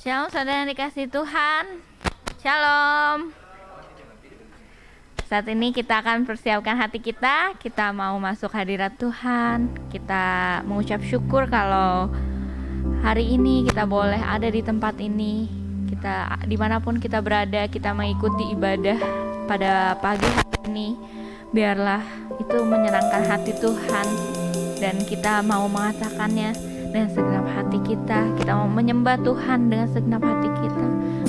Shalom saudara yang dikasihi Tuhan. Shalom. Saat ini kita akan persiapkan hati kita. Kita mau masuk hadirat Tuhan. Kita mengucap syukur kalau hari ini kita boleh ada di tempat ini. Kita dimanapun kita berada, kita mengikuti ibadah pada pagi hari ini. Biarlah itu menyenangkan hati Tuhan, dan kita mau mengatakannya dengan segenap hati kita. Kita mau menyembah Tuhan dengan segenap hati kita.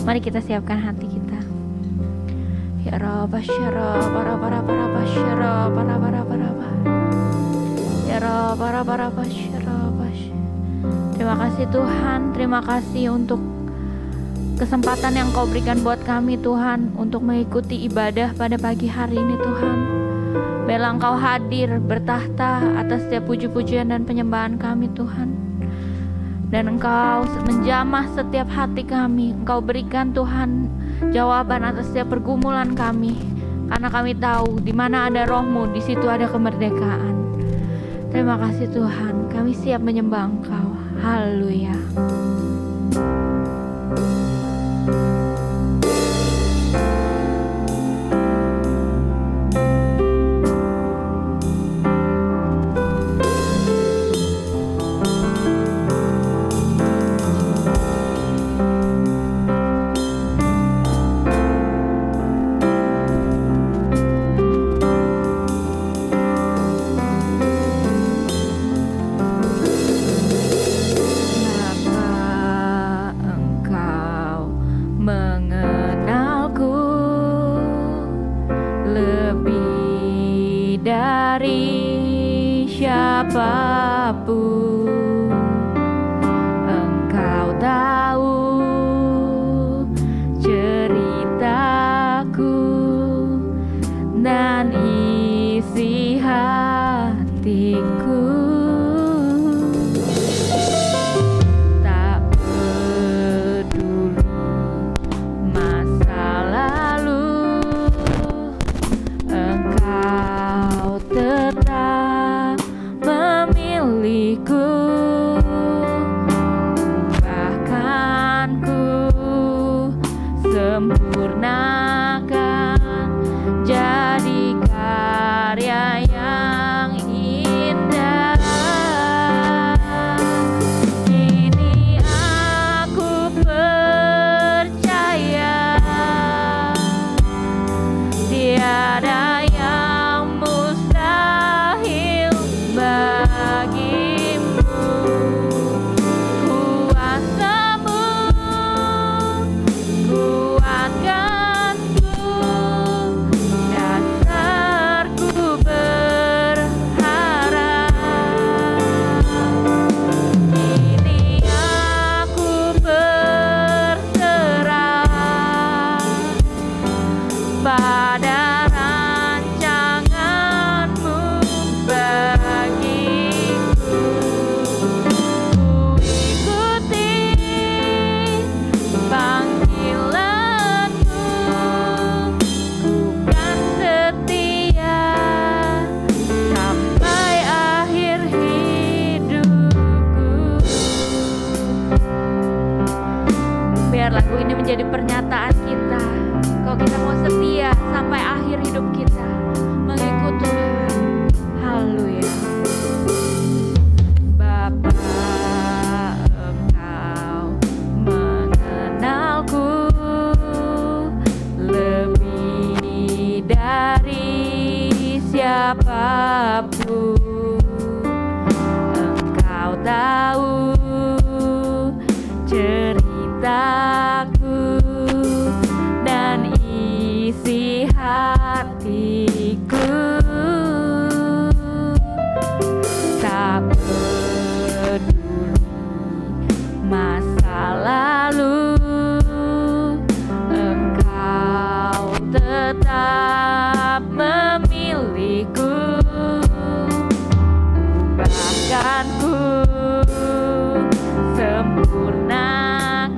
Mari kita siapkan hati kita. Ya Rabb, ya Rabb, terima kasih Tuhan. Terima kasih untuk kesempatan yang Kau berikan buat kami Tuhan, untuk mengikuti ibadah pada pagi hari ini Tuhan. Biarlah Engkau hadir bertahta atas setiap puji-pujian dan penyembahan kami Tuhan. Dan Engkau menjamah setiap hati kami. Engkau berikan Tuhan jawaban atas setiap pergumulan kami, karena kami tahu di mana ada Roh-Mu, di situ ada kemerdekaan. Terima kasih Tuhan. Kami siap menyembah Engkau. Haleluya. Siapapun, Engkau tahu ceritaku dan isi hatiku. Tak peduli masa lalu, Engkau tetap memilihku. Bahkan ku sempurnakan jadi karya yang indah. Kini aku percaya tiada yang mustahil bagimu. Kuasa-Mu kuatkanku, dasarku berharap. Kini aku berserah pada rancangan-Mu bagiku. Ku ikuti panggilan-Mu, ku kan setia sampai akhir hidupku. Biar lagu ini menjadi pernyataan kita, kalau kita mau setia sampai akhir hidup kita mengikut Tuhan. Haleluya. Bapa, Engkau mengenalku lebih dari siapapun. Engkau tahu ceritaku dan isi hatiku. Tak peduli masa lalu, Engkau tetap memilihku. Bahkan ku sempurnakan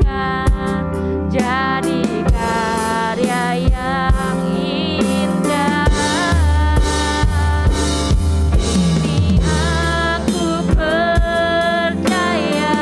jadi karya yang indah. Kini aku percaya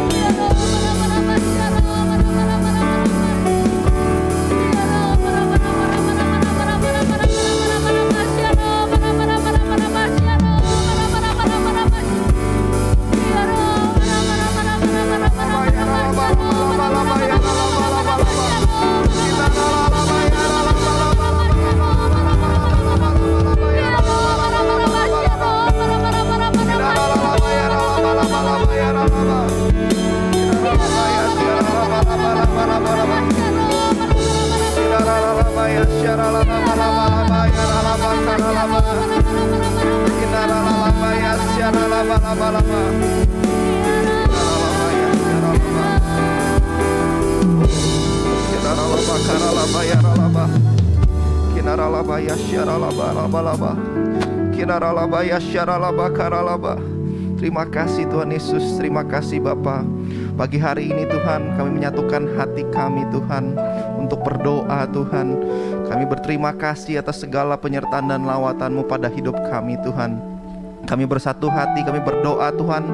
Terima kasih Tuhan Yesus, terima kasih Bapa. Pagi hari ini Tuhan, kami menyatukan hati kami Tuhan untuk berdoa Tuhan. Kami berterima kasih atas segala penyertaan dan lawatan-Mu pada hidup kami Tuhan. Kami bersatu hati, kami berdoa Tuhan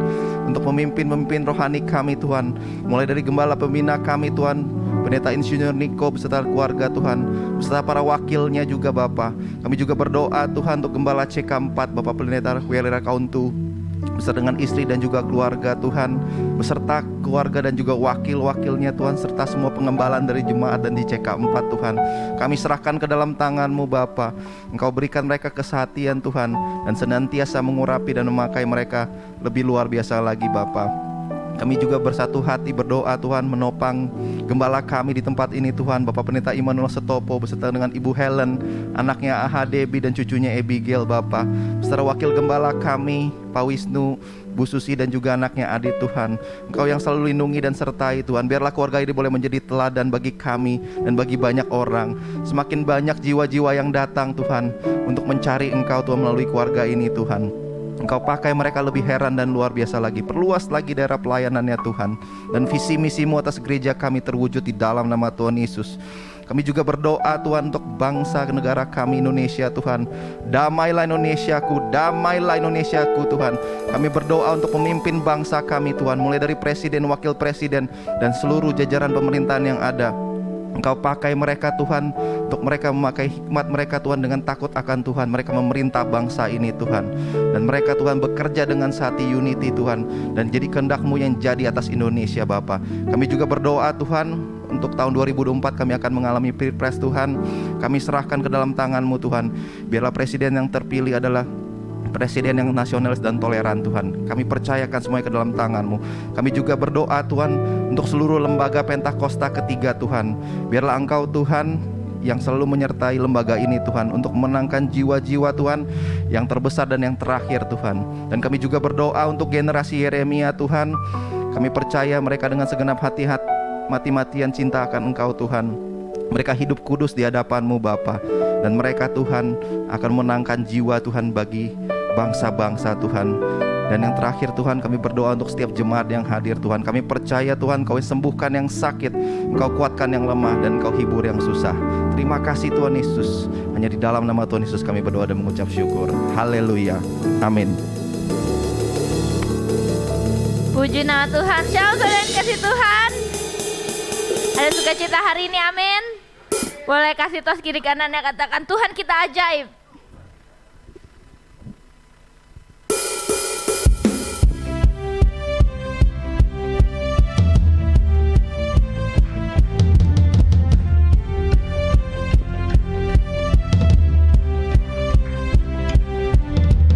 untuk memimpin rohani kami Tuhan. Mulai dari gembala pembina kami Tuhan, Pendeta Insinyur Niko beserta keluarga Tuhan, beserta para wakilnya juga Bapa. Kami juga berdoa Tuhan untuk Gembala CK4 Bapak Pendeta Welera Kauntu. beserta dengan istri dan juga keluarga Tuhan, beserta keluarga dan juga wakil-wakilnya Tuhan, serta semua pengembalaan dari jemaat dan di CK4 Tuhan. Kami serahkan ke dalam tangan-Mu Bapa. Engkau berikan mereka kesehatan Tuhan, dan senantiasa mengurapi dan memakai mereka lebih luar biasa lagi Bapa. Kami juga bersatu hati berdoa Tuhan, menopang gembala kami di tempat ini Tuhan, Bapak Pendeta Immanuel Setopo beserta dengan Ibu Helen, anaknya AH Debbie dan cucunya Abigail Bapak, beserta wakil gembala kami Pak Wisnu, Bu Susi dan juga anaknya Adit Tuhan. Engkau yang selalu lindungi dan sertai Tuhan. Biarlah keluarga ini boleh menjadi teladan bagi kami dan bagi banyak orang. Semakin banyak jiwa-jiwa yang datang Tuhan untuk mencari Engkau Tuhan melalui keluarga ini Tuhan. Engkau pakai mereka lebih heran dan luar biasa lagi. Perluas lagi daerah pelayanannya Tuhan, dan visi misimu atas gereja kami terwujud di dalam nama Tuhan Yesus. Kami juga berdoa Tuhan untuk bangsa negara kami Indonesia Tuhan. Damailah Indonesiaku, damailah Indonesiaku Tuhan. Kami berdoa untuk pemimpin bangsa kami Tuhan, mulai dari presiden, wakil presiden, dan seluruh jajaran pemerintahan yang ada. Engkau pakai mereka Tuhan, untuk mereka memakai hikmat mereka Tuhan dengan takut akan Tuhan. Mereka memerintah bangsa ini Tuhan, dan mereka Tuhan bekerja dengan sehati unity Tuhan, dan jadi kehendak-Mu yang jadi atas Indonesia Bapa. Kami juga berdoa Tuhan, untuk tahun 2024 kami akan mengalami Pilpres Tuhan. Kami serahkan ke dalam tangan-Mu Tuhan. Biarlah presiden yang terpilih adalah presiden yang nasionalis dan toleran Tuhan. Kami percayakan semuanya ke dalam tangan-Mu. Kami juga berdoa Tuhan untuk seluruh lembaga Pentakosta ketiga Tuhan. Biarlah Engkau Tuhan yang selalu menyertai lembaga ini Tuhan, untuk memenangkan jiwa-jiwa Tuhan yang terbesar dan yang terakhir Tuhan. Dan kami juga berdoa untuk generasi Yeremia Tuhan. Kami percaya mereka dengan segenap hati mati-matian cinta akan Engkau Tuhan. Mereka hidup kudus di hadapan-Mu Bapa, dan mereka Tuhan akan menangkan jiwa Tuhan bagi bangsa-bangsa Tuhan. Dan yang terakhir Tuhan, kami berdoa untuk setiap jemaat yang hadir Tuhan. Kami percaya Tuhan, Kau sembuhkan yang sakit, Engkau kuatkan yang lemah, dan Kau hibur yang susah. Terima kasih Tuhan Yesus. Hanya di dalam nama Tuhan Yesus kami berdoa dan mengucap syukur. Haleluya, amin. Puji nama Tuhan. Shalom saudara yang kasih Tuhan. Ada sukacita hari ini, amin. Boleh kasih tos kiri kanannya, katakan Tuhan kita ajaib.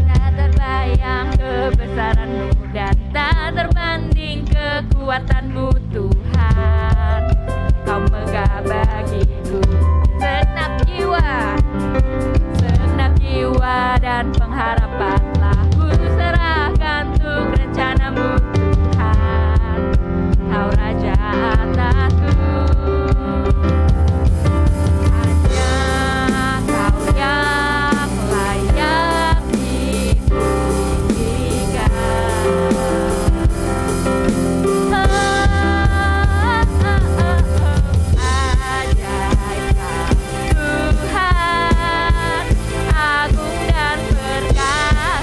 Tak terbayang kebesaran-Mu dan tak terbanding kekuatan-Mu Tuhan. Kau megah bagiku segenap jiwa dan pengharapanlah ku serahkan untuk rencana-Mu Tuhan. Kau Raja atasku, hanya Kau yang layak dipujikan. Tuhan, agung dan perkasa.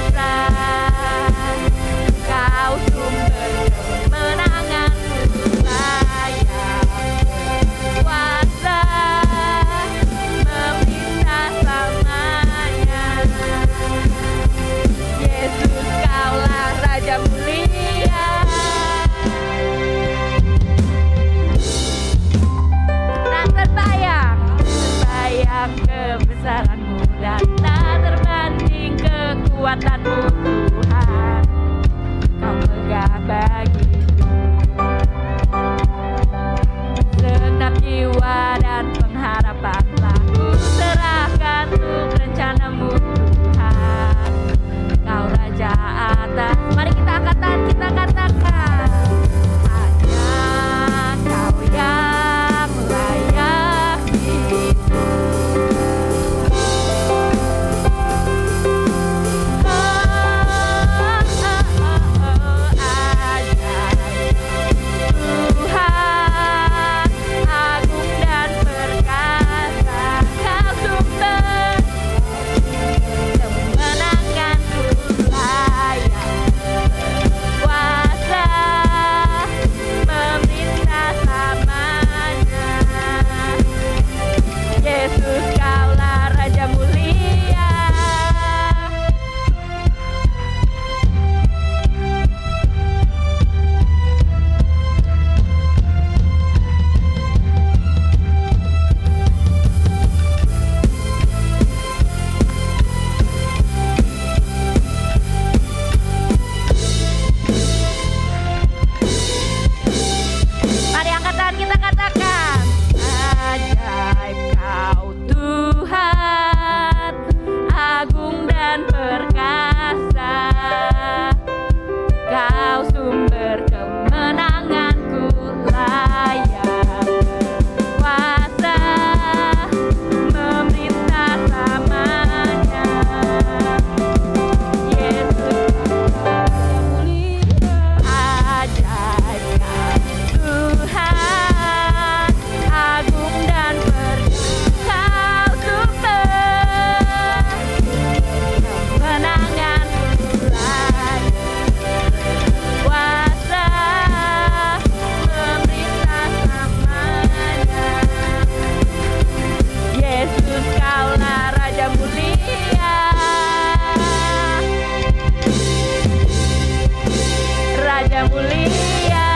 yang mulia.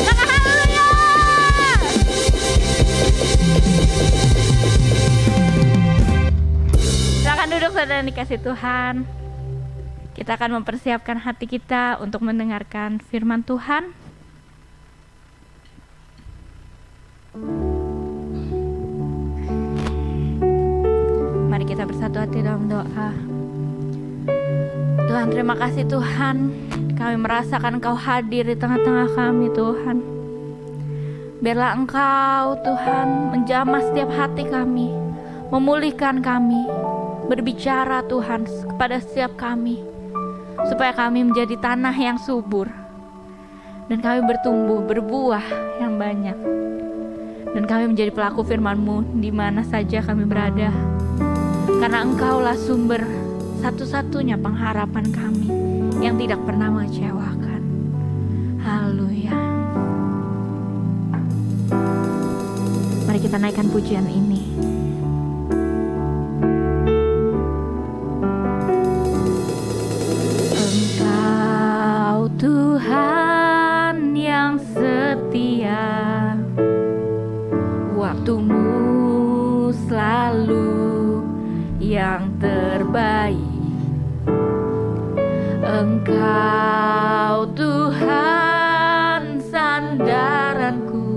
Haleluya. Silakan duduk saudara yang dikasih Tuhan. Kita akan mempersiapkan hati kita untuk mendengarkan firman Tuhan. Mari kita bersatu hati dalam doa. Tuhan, terima kasih Tuhan, kami merasakan Engkau hadir di tengah-tengah kami Tuhan. Biarlah Engkau Tuhan menjamah setiap hati kami, memulihkan kami, berbicara Tuhan kepada setiap kami, supaya kami menjadi tanah yang subur dan kami bertumbuh, berbuah yang banyak, dan kami menjadi pelaku firman-Mu di mana saja kami berada, karena Engkaulah sumber satu-satunya pengharapan kami yang tidak pernah mengecewakan. Haleluya. Mari kita naikkan pujian ini. Engkau Tuhan yang setia, waktumu selalu yang terbaik. Engkau Tuhan sandaranku,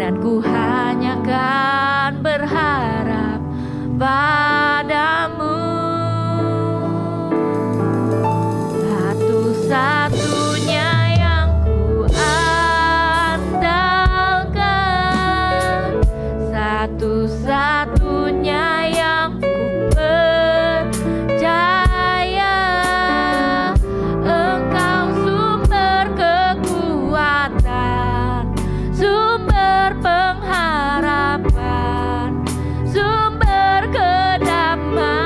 dan ku hanya kan berharap padamu. Satu-satunya yang ku andalkan, satu-satunya yang ku percaya. Engkau sumber kekuatan, sumber pengharapan, sumber kedamaian.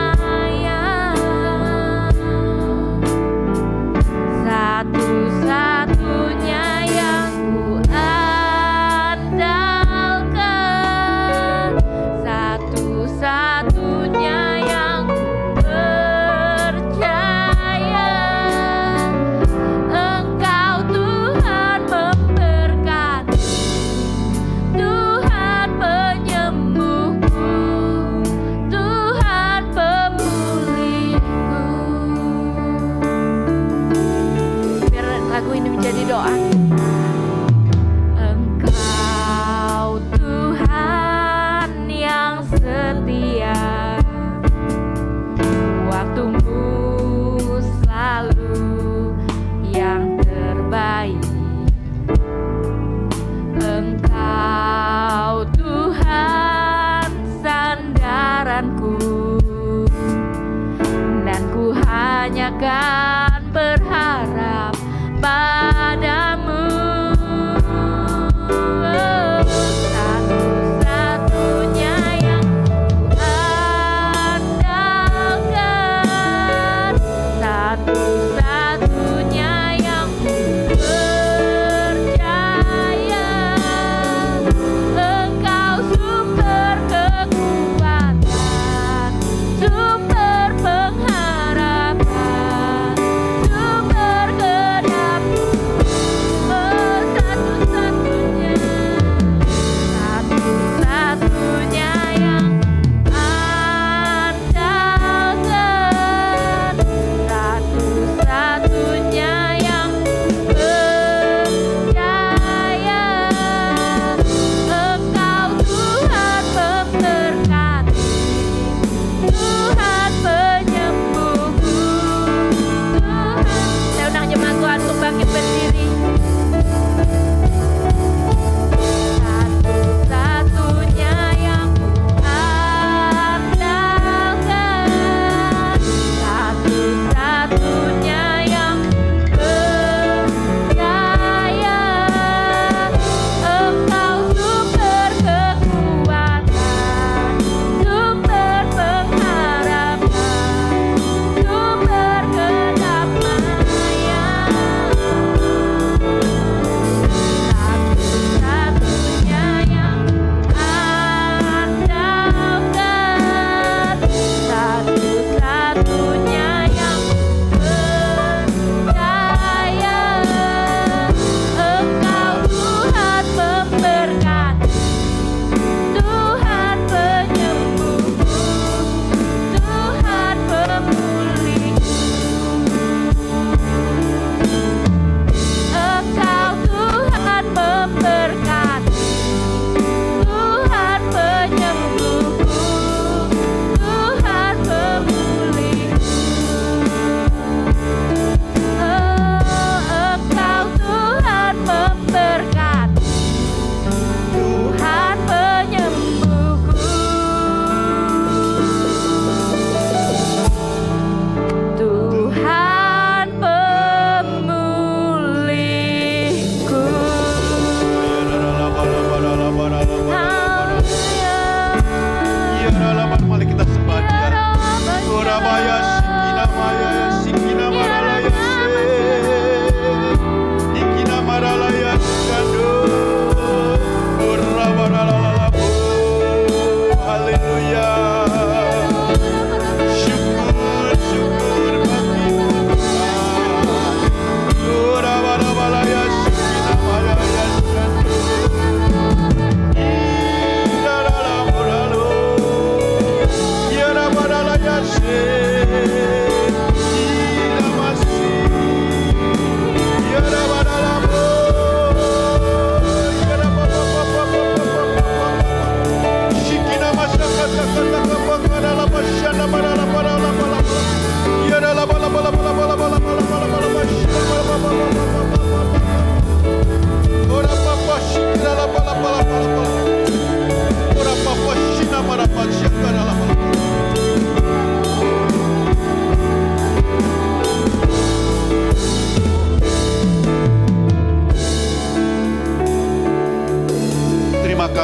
Satu-satunya yang ku andalkan, satu-satunya yang ku percaya. Engkau Tuhan memberkati, Tuhan penyembuhku, Tuhan pemulihku. Biar lagu ini menjadi doa. Engkau Tuhan yang setia, waktumu selalu yang terbaik. Engkau Tuhan sandaranku, dan ku hanya kan berharap padamu.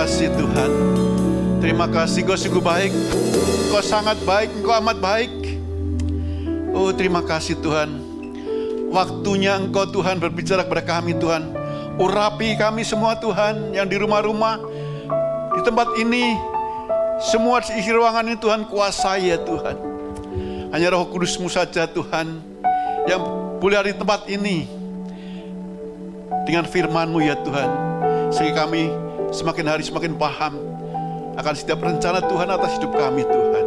kasih Tuhan. Terima kasih, Kau sungguh baik. Kau sangat baik, Engkau amat baik. Oh, terima kasih Tuhan. Waktunya Engkau Tuhan berbicara kepada kami Tuhan. Urapi kami semua Tuhan yang di rumah-rumah, di tempat ini, semua isi ruangan ini Tuhan, kuasai ya Tuhan. Hanya Roh Kudus-Mu saja Tuhan yang boleh ada di tempat ini dengan firman-Mu ya Tuhan. Sehingga kami semakin hari semakin paham akan setiap rencana Tuhan atas hidup kami Tuhan.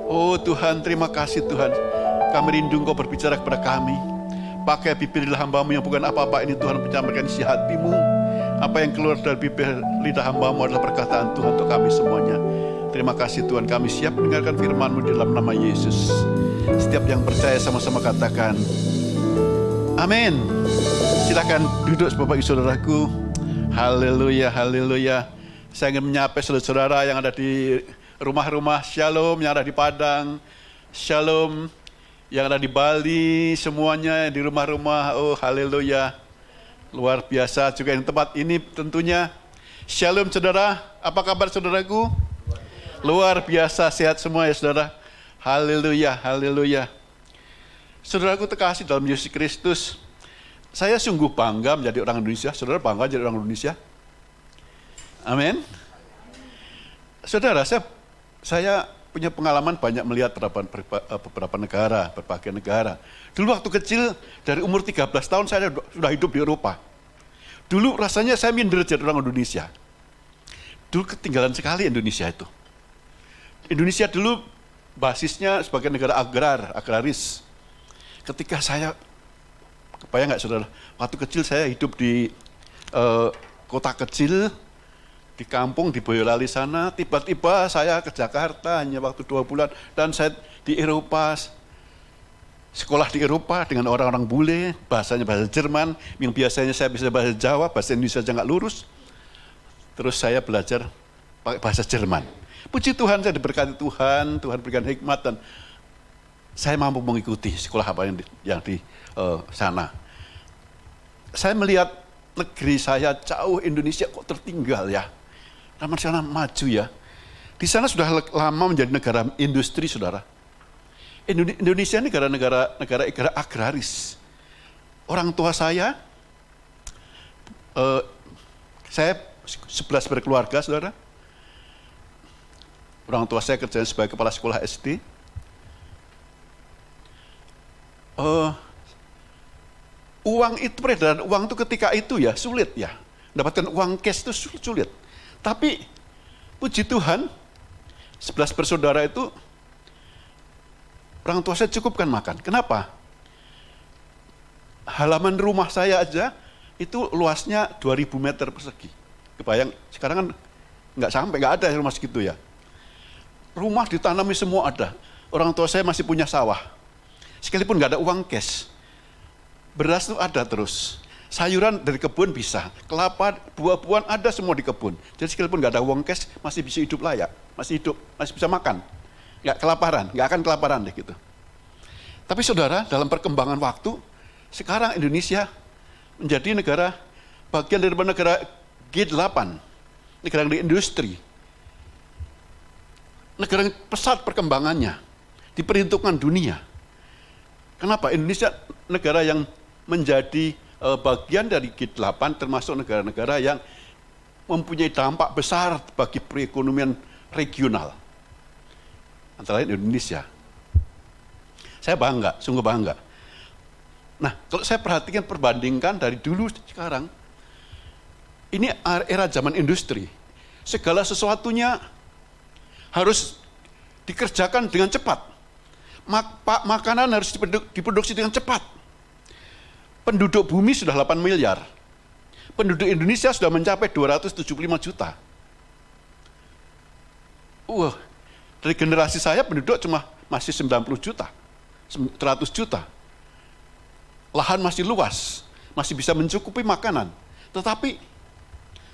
Oh Tuhan, terima kasih Tuhan. Kami rindu Engkau berbicara kepada kami. Pakai bibir lidah hamba-Mu yang bukan apa-apa ini Tuhan, menyampaikan isi hati-Mu. Apa yang keluar dari bibir lidah hamba-Mu adalah perkataan Tuhan untuk kami semuanya. Terima kasih Tuhan, kami siap mendengarkan firman-Mu dalam nama Yesus. Setiap yang percaya sama-sama katakan amin. Silakan duduk Bapak Ibu Saudaraku. Haleluya, haleluya. Saya ingin menyapa saudara-saudara yang ada di rumah-rumah. Shalom, yang ada di Padang. Shalom, yang ada di Bali. Semuanya di rumah-rumah. Oh, haleluya. Luar biasa juga yang tempat ini tentunya. Shalom saudara, apa kabar saudaraku? Luar biasa, sehat semua ya saudara. Haleluya, haleluya. Saudaraku terkasih dalam Yesus Kristus, saya sungguh bangga menjadi orang Indonesia. Saudara bangga jadi orang Indonesia? Amin. Saudara, saya punya pengalaman banyak melihat beberapa negara, berbagai negara. Dulu waktu kecil, dari umur 13 tahun saya sudah hidup di Eropa. Dulu rasanya saya minder jadi orang Indonesia. Dulu ketinggalan sekali Indonesia itu. Indonesia dulu basisnya sebagai negara agraris. Ketika saya, kebayang nggak saudara, waktu kecil saya hidup di kota kecil, di kampung, di Boyolali sana, tiba-tiba saya ke Jakarta hanya waktu 2 bulan, dan saya di Eropa, sekolah di Eropa dengan orang-orang bule, bahasanya bahasa Jerman, yang biasanya saya bisa bahasa Jawa, bahasa Indonesia saja nggak lurus, terus saya belajar pakai bahasa Jerman. Puji Tuhan, saya diberkati Tuhan, Tuhan berikan hikmat, dan saya mampu mengikuti sekolah apa yang di sana. Saya melihat negeri saya jauh, Indonesia kok tertinggal ya. Nama sana maju ya. Di sana sudah lama menjadi negara industri, saudara. Indonesia ini negara agraris. Orang tua saya 11 berkeluarga, saudara. Orang tua saya kerja sebagai kepala sekolah SD. Uang itu, peredaran uang itu ketika itu ya sulit ya. Mendapatkan uang cash itu sulit. Tapi puji Tuhan, 11 bersaudara itu orang tua saya cukupkan makan. Kenapa? Halaman rumah saya aja itu luasnya 2000 meter persegi. Kebayang, sekarang kan nggak ada rumah segitu ya. Rumah ditanami semua ada. Orang tua saya masih punya sawah. Sekalipun nggak ada uang cash, beras itu ada terus. Sayuran dari kebun bisa, kelapa, buah-buahan ada semua di kebun. Jadi sekalipun nggak ada uang cash, masih bisa hidup layak, masih bisa makan. Nggak kelaparan, nggak akan kelaparan deh gitu. Tapi saudara, dalam perkembangan waktu, sekarang Indonesia menjadi negara, bagian dari negara G8, negara yang di industri. Negara yang pesat perkembangannya, diperhitungkan dunia. Kenapa? Indonesia negara yang menjadi bagian dari G8, termasuk negara-negara yang mempunyai dampak besar bagi perekonomian regional. Antara lain Indonesia. Saya bangga, sungguh bangga. Nah, kalau saya perhatikan, perbandingkan dari dulu sekarang, ini era zaman industri. Segala sesuatunya harus dikerjakan dengan cepat. Makanan harus diproduksi dengan cepat. Penduduk bumi sudah 8 miliar. Penduduk Indonesia sudah mencapai 275 juta. Dari generasi saya penduduk cuma masih 90 juta, 100 juta. Lahan masih luas, masih bisa mencukupi makanan. Tetapi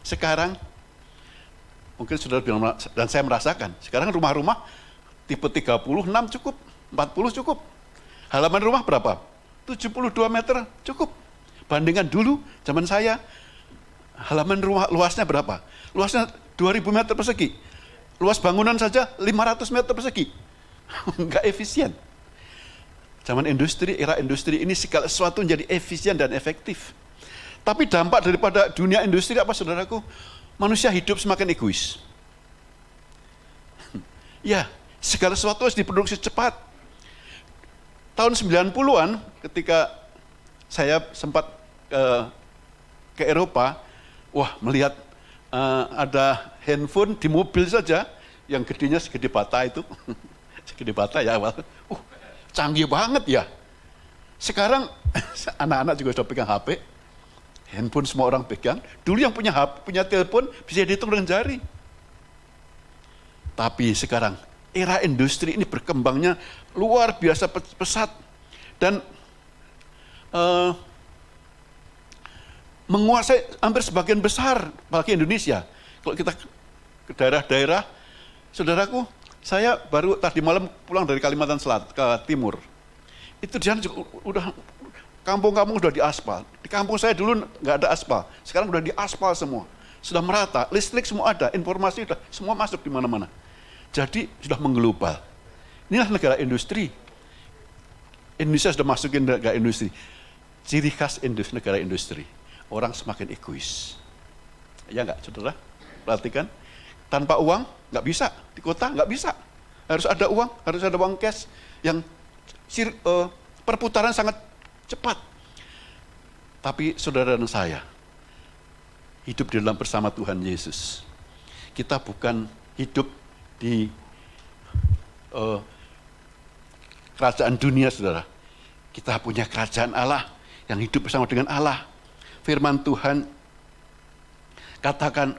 sekarang, mungkin saudara bilang, dan saya merasakan, sekarang rumah-rumah tipe 36 cukup, 40 cukup. Halaman rumah berapa? 72 meter cukup. Bandingkan dulu, zaman saya, halaman rumah luasnya berapa? Luasnya 2000 meter persegi. Luas bangunan saja 500 meter persegi. Enggak efisien. Zaman industri, era industri ini segala sesuatu menjadi efisien dan efektif. Tapi dampak daripada dunia industri apa saudaraku? Manusia hidup semakin egois. Ya, segala sesuatu harus diproduksi cepat. Tahun 90-an ketika saya sempat ke Eropa, wah melihat ada handphone di mobil saja yang gedenya segede bata itu. Segede bata ya awal. Canggih banget ya. Sekarang anak-anak juga sudah pegang HP. Handphone semua orang pegang. Dulu yang punya HP, punya telepon bisa dihitung dengan jari. Tapi sekarang era industri ini berkembangnya luar biasa pesat dan menguasai hampir sebagian besar apalagi Indonesia. Kalau kita ke daerah-daerah, saudaraku, saya baru tadi malam pulang dari Kalimantan Selatan ke timur. Itu di sana juga udah kampung-kampung sudah diaspal. Di kampung saya dulu nggak ada aspal, sekarang udah diaspal semua. Sudah merata, listrik semua ada, informasi sudah semua masuk di mana-mana. Jadi sudah mengglobal. Inilah negara industri. Indonesia sudah masukin negara industri. Ciri khas negara industri, orang semakin egois. Ya nggak, saudara? Perhatikan, tanpa uang nggak bisa, di kota nggak bisa. Harus ada uang cash yang perputaran sangat cepat. Tapi saudara dan saya hidup di dalam bersama Tuhan Yesus. Kita bukan hidup di kerajaan dunia, saudara. Kita punya kerajaan Allah yang hidup bersama dengan Allah. Firman Tuhan katakan,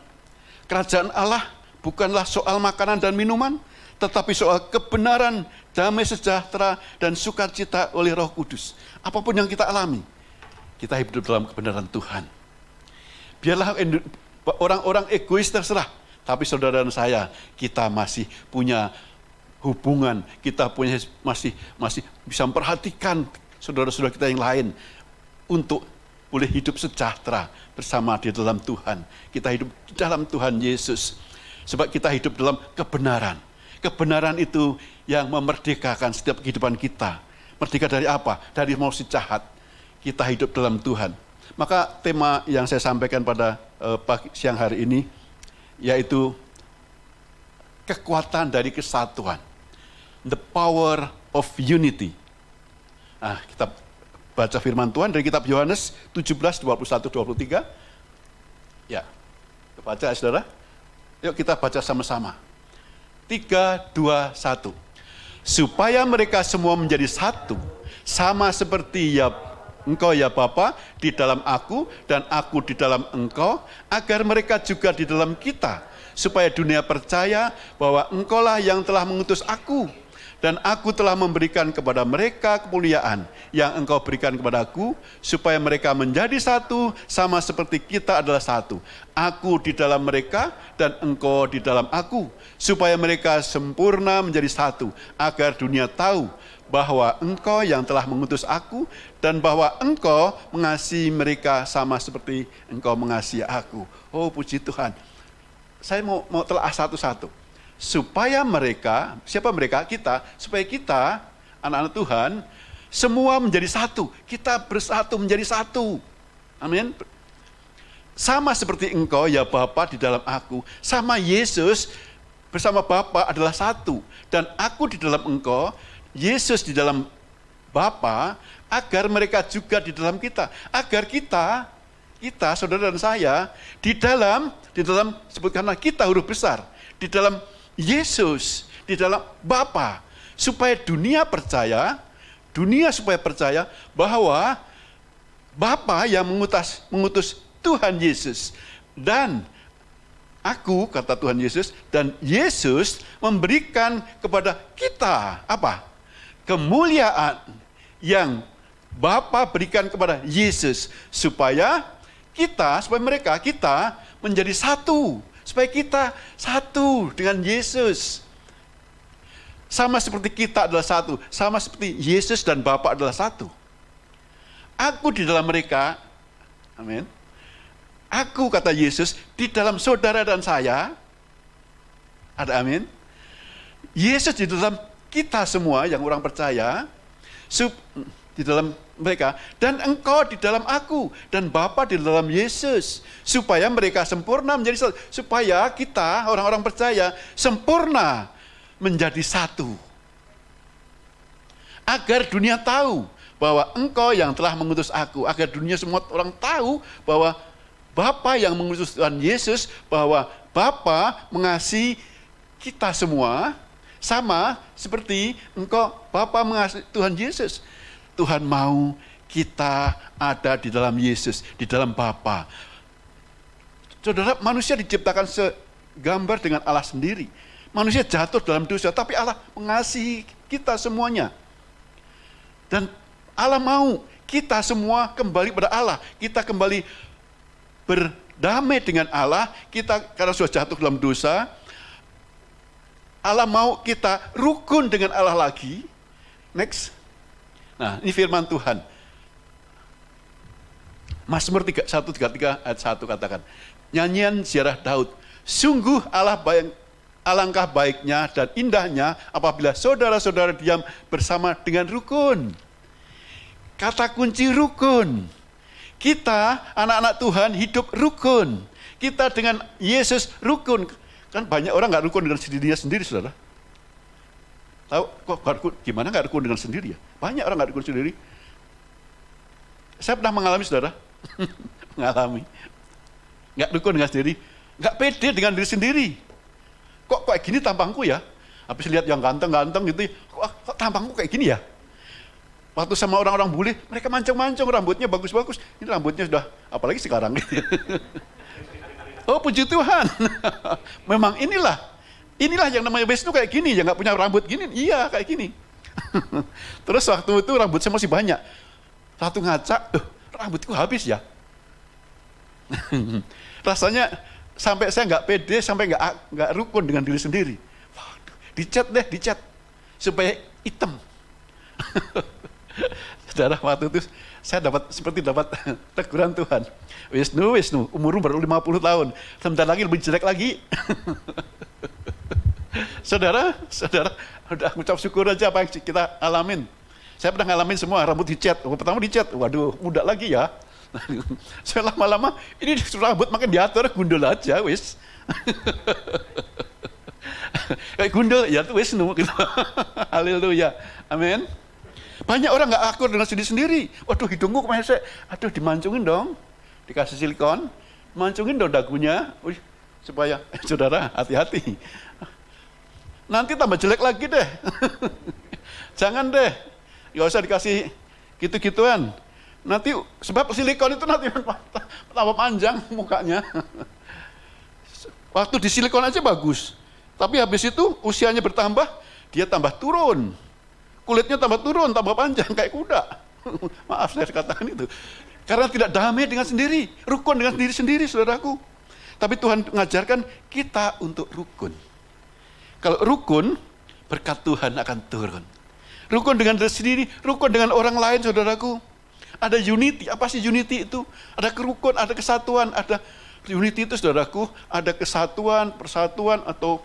kerajaan Allah bukanlah soal makanan dan minuman, tetapi soal kebenaran, damai sejahtera, dan sukacita oleh Roh Kudus. Apapun yang kita alami, kita hidup dalam kebenaran Tuhan. Biarlah orang-orang egois terserah, tapi saudara dan saya, kita masih punya hubungan, kita masih bisa memperhatikan saudara-saudara kita yang lain untuk boleh hidup sejahtera bersama di dalam Tuhan. Kita hidup di dalam Tuhan Yesus. Sebab kita hidup dalam kebenaran. Kebenaran itu yang memerdekakan setiap kehidupan kita. Merdeka dari apa? Dari manusia jahat. Kita hidup dalam Tuhan. Maka tema yang saya sampaikan pada siang hari ini, yaitu kekuatan dari kesatuan. The power of unity. Nah, kita baca firman Tuhan dari kitab Yohanes 17, 21, 23. Ya, baca ya, saudara. Yuk kita baca sama-sama. 3, 2, 1. Supaya mereka semua menjadi satu, sama seperti Engkau ya Bapa di dalam aku dan aku di dalam Engkau, agar mereka juga di dalam kita, supaya dunia percaya bahwa Engkaulah yang telah mengutus aku, dan aku telah memberikan kepada mereka kemuliaan yang Engkau berikan kepadaku, supaya mereka menjadi satu, sama seperti kita adalah satu. Aku di dalam mereka dan Engkau di dalam aku, supaya mereka sempurna menjadi satu, agar dunia tahu bahwa Engkau yang telah mengutus aku, dan bahwa Engkau mengasihi mereka sama seperti Engkau mengasihi aku. Oh puji Tuhan. Saya mau telah satu-satu. Supaya mereka, siapa mereka? Kita, supaya kita, anak-anak Tuhan, semua menjadi satu. Kita bersatu menjadi satu. Amin. Sama seperti Engkau ya Bapa di dalam aku, sama Yesus bersama Bapa adalah satu. Dan aku di dalam Engkau, Yesus di dalam Bapa, agar mereka juga di dalam kita. Agar kita, saudara dan saya, di dalam sebutkanlah kita huruf besar, di dalam Yesus, di dalam Bapa, supaya dunia supaya percaya bahwa Bapa yang mengutus Tuhan Yesus, dan aku, kata Tuhan Yesus, dan Yesus memberikan kepada kita apa? Kemuliaan yang Bapa berikan kepada Yesus, supaya mereka menjadi satu. Supaya kita satu dengan Yesus. Sama seperti kita adalah satu. Sama seperti Yesus dan Bapa adalah satu. Aku di dalam mereka. Amin. Aku, kata Yesus, di dalam saudara dan saya. Ada amin? Yesus di dalam kita semua yang orang percaya, di dalam mereka, dan engkau di dalam aku, dan Bapa di dalam Yesus, supaya mereka sempurna menjadi satu. Supaya kita, orang-orang percaya, sempurna menjadi satu. Agar dunia tahu bahwa engkau yang telah mengutus aku, agar dunia semua orang tahu bahwa Bapa yang mengutus Tuhan Yesus, bahwa Bapa mengasihi kita semua sama seperti engkau, Bapa mengasihi Tuhan Yesus. Tuhan mau kita ada di dalam Yesus, di dalam Bapa. Saudara, manusia diciptakan segambar dengan Allah sendiri. Manusia jatuh dalam dosa, tapi Allah mengasihi kita semuanya. Dan Allah mau kita semua kembali pada Allah. Kita kembali berdamai dengan Allah. Kita karena sudah jatuh dalam dosa, Allah mau kita rukun dengan Allah lagi. Next. Nah, ini firman Tuhan. Mazmur 133 ayat 1 katakan, nyanyian ziarah Daud, sungguh alangkah baiknya dan indahnya apabila saudara-saudara diam bersama dengan rukun. Kata kunci rukun. Kita, anak-anak Tuhan, hidup rukun. Kita dengan Yesus rukun. Kan banyak orang nggak rukun dengan dirinya sendiri, saudara. Tahu kok gimana nggak rukun dengan sendiri ya? Banyak orang nggak rukun sendiri. Saya pernah mengalami, saudara. Mengalami. Nggak rukun dengan sendiri. Nggak pede dengan diri sendiri. Kok kayak gini tampangku ya? Habis lihat yang ganteng-ganteng gitu, kok tampangku kayak gini ya? Waktu sama orang-orang bule, mereka mancung-mancung, rambutnya bagus-bagus. Ini rambutnya sudah, apalagi sekarang. Oh, puji Tuhan. Memang inilah yang namanya Wisnu kayak gini, yang nggak punya rambut gini, iya kayak gini. Terus waktu itu rambut saya masih banyak. Satu ngaca, rambutku habis ya. Rasanya sampai saya nggak pede, sampai nggak rukun dengan diri sendiri. Waduh, dicat supaya hitam. Saudara, waktu itu saya seperti dapat teguran Tuhan. Wisnu, umurmu baru 50 tahun. Sebentar lagi lebih jelek lagi. Saudara, udah ngucap syukur aja apa yang kita alamin. Saya pernah ngalamin semua, rambut dicat. Pertama dicat, waduh, muda lagi ya. Saya lama-lama, ini rambut makin diatur, gundul aja, wis. Kayak gundul, ya itu Wisnu. Gitu. Haleluya, amin. Banyak orang nggak akur dengan sendiri. Waduh, hidungku kemarin aduh dimancungin dong, dikasih silikon, mancungin dong dagunya, supaya saudara hati-hati. Nanti tambah jelek lagi deh. Jangan deh, nggak usah dikasih gitu-gituan. Nanti sebab silikon itu nanti tambah panjang mukanya. Waktu di silikon aja bagus, tapi habis itu usianya bertambah, dia tambah turun. Kulitnya tambah turun, tambah panjang kayak kuda. Maaf saya katakan itu. Karena tidak damai dengan sendiri, rukun dengan diri sendiri, saudaraku. Tapi Tuhan mengajarkan kita untuk rukun. Kalau rukun, berkat Tuhan akan turun. Rukun dengan diri sendiri, rukun dengan orang lain, saudaraku. Ada unity. Apa sih unity itu? Ada kerukun, ada kesatuan, ada unity itu, saudaraku. Ada kesatuan, persatuan atau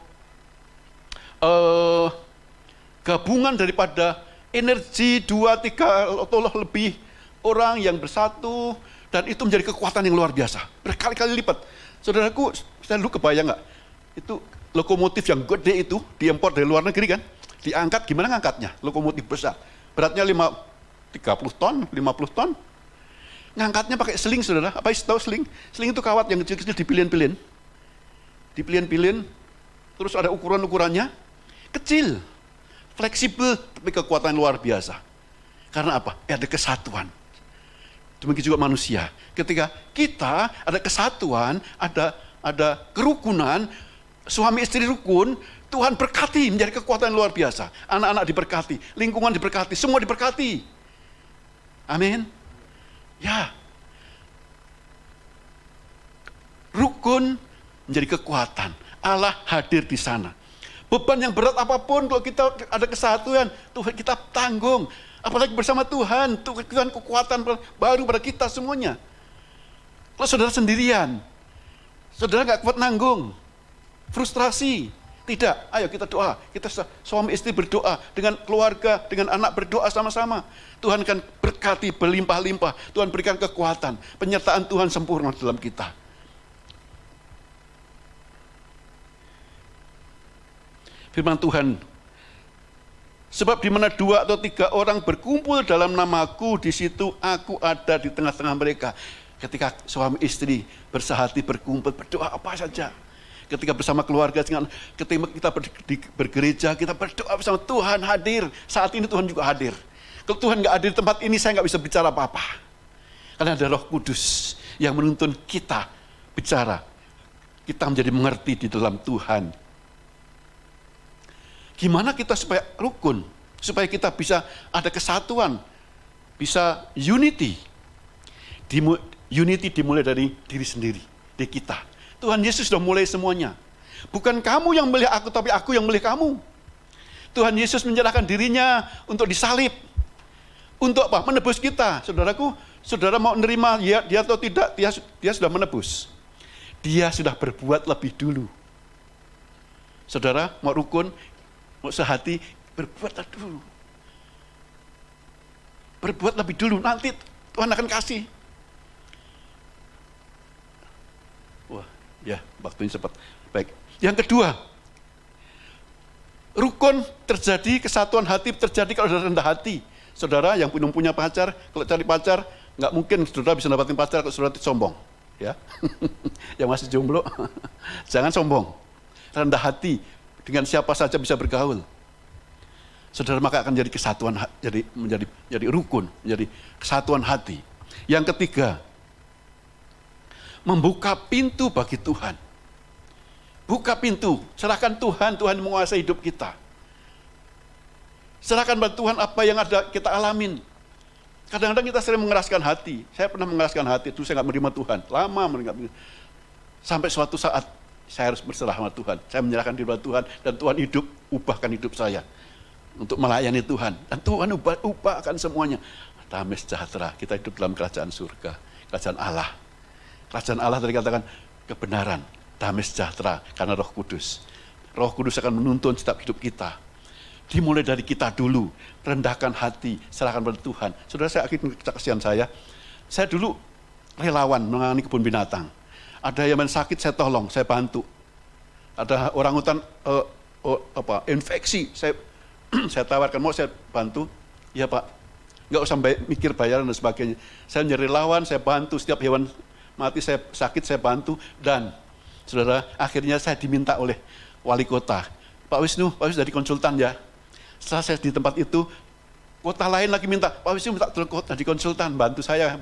gabungan daripada energi 2, 3 atau lebih orang yang bersatu, dan itu menjadi kekuatan yang luar biasa, berkali-kali lipat. Saudaraku, saya dulu kebayang nggak? Itu lokomotif yang gede itu diimpor dari luar negeri kan, diangkat, gimana ngangkatnya? Lokomotif besar, beratnya 30 ton, 50 ton, ngangkatnya pakai seling, saudara. Apa tahu seling? Seling itu kawat yang kecil-kecil dipilin-pilin, terus ada ukuran-ukurannya, kecil, fleksibel, tapi kekuatan luar biasa. Karena apa? Ada kesatuan. Demikian juga manusia. Ketika kita ada kesatuan, ada kerukunan, suami istri rukun, Tuhan berkati menjadi kekuatan luar biasa. Anak-anak diberkati, lingkungan diberkati, semua diberkati. Amin. Ya. Rukun menjadi kekuatan. Allah hadir di sana. Beban yang berat apapun, kalau kita ada kesatuan, Tuhan kita tanggung. Apalagi bersama Tuhan, Tuhan kekuatan baru pada kita semuanya. Kalau saudara sendirian, saudara nggak kuat nanggung, frustrasi. Tidak, ayo kita doa. Kita suami istri berdoa, dengan keluarga, dengan anak berdoa sama-sama. Tuhan akan berkati berlimpah-limpah. Tuhan berikan kekuatan, penyertaan Tuhan sempurna dalam kita. Firman Tuhan, sebab di mana 2 atau 3 orang berkumpul dalam namaku, di situ aku ada di tengah-tengah mereka. Ketika suami istri bersehati berkumpul, berdoa apa saja. Ketika bersama keluarga, ketika kita bergereja, kita berdoa bersama, Tuhan hadir. Saat ini Tuhan juga hadir. Kalau Tuhan nggak hadir di tempat ini, saya nggak bisa bicara apa-apa. Karena ada Roh Kudus yang menuntun kita bicara. Kita menjadi mengerti di dalam Tuhan. Gimana kita supaya rukun? Supaya kita bisa ada kesatuan. Bisa unity. Unity dimulai dari diri sendiri, dari kita. Tuhan Yesus sudah mulai semuanya. Bukan kamu yang milih aku, tapi aku yang milih kamu. Tuhan Yesus menyerahkan dirinya untuk disalib. Untuk apa? Menebus kita. Saudaraku, saudara mau menerima dia atau tidak, dia sudah menebus. Dia sudah berbuat lebih dulu. Saudara mau rukun, mau sehati, berbuatlah dulu. Berbuat lebih dulu, nanti Tuhan akan kasih. Wah, ya, waktunya cepat. Baik. Yang kedua, rukun terjadi, kesatuan hati terjadi kalau ada rendah hati. Saudara yang belum punya pacar, kalau cari pacar, nggak mungkin saudara bisa dapatin pacar kalau saudara sombong. Ya, yang masih jomblo, jangan sombong. Rendah hati, dengan siapa saja bisa bergaul. Saudara maka akan jadi kesatuan, menjadi rukun, menjadi kesatuan hati. Yang ketiga, membuka pintu bagi Tuhan. Buka pintu, serahkan Tuhan, Tuhan menguasai hidup kita. Serahkan pada Tuhan apa yang ada kita alamin. Kadang-kadang kita sering mengeraskan hati. Saya pernah mengeraskan hati, itu saya nggak menerima Tuhan. Lama menerima. Sampai suatu saat saya harus berserah sama Tuhan. Saya menyerahkan diri pada Tuhan, dan Tuhan ubahkan hidup saya untuk melayani Tuhan. Dan Tuhan ubahkan semuanya. Damai sejahtera, kita hidup dalam kerajaan surga, kerajaan Allah. Kerajaan Allah tadi katakan kebenaran, damai sejahtera karena Roh Kudus. Roh Kudus akan menuntun setiap hidup kita. Dimulai dari kita dulu, rendahkan hati, serahkan pada Tuhan. Saudara, saya akhirnya kesaksian saya dulu relawan menangani kebun binatang. Ada yang sakit, saya tolong, saya bantu. Ada orang hutan infeksi, saya tawarkan, mau saya bantu? Ya Pak, nggak usah mikir bayaran dan sebagainya. Saya menjadi relawan, saya bantu setiap hewan mati, saya sakit, saya bantu. Dan saudara, akhirnya saya diminta oleh wali kota, Pak Wisnu jadi konsultan ya. Setelah saya di tempat itu, kota lain lagi minta, Pak Wisnu minta jadi konsultan, bantu saya.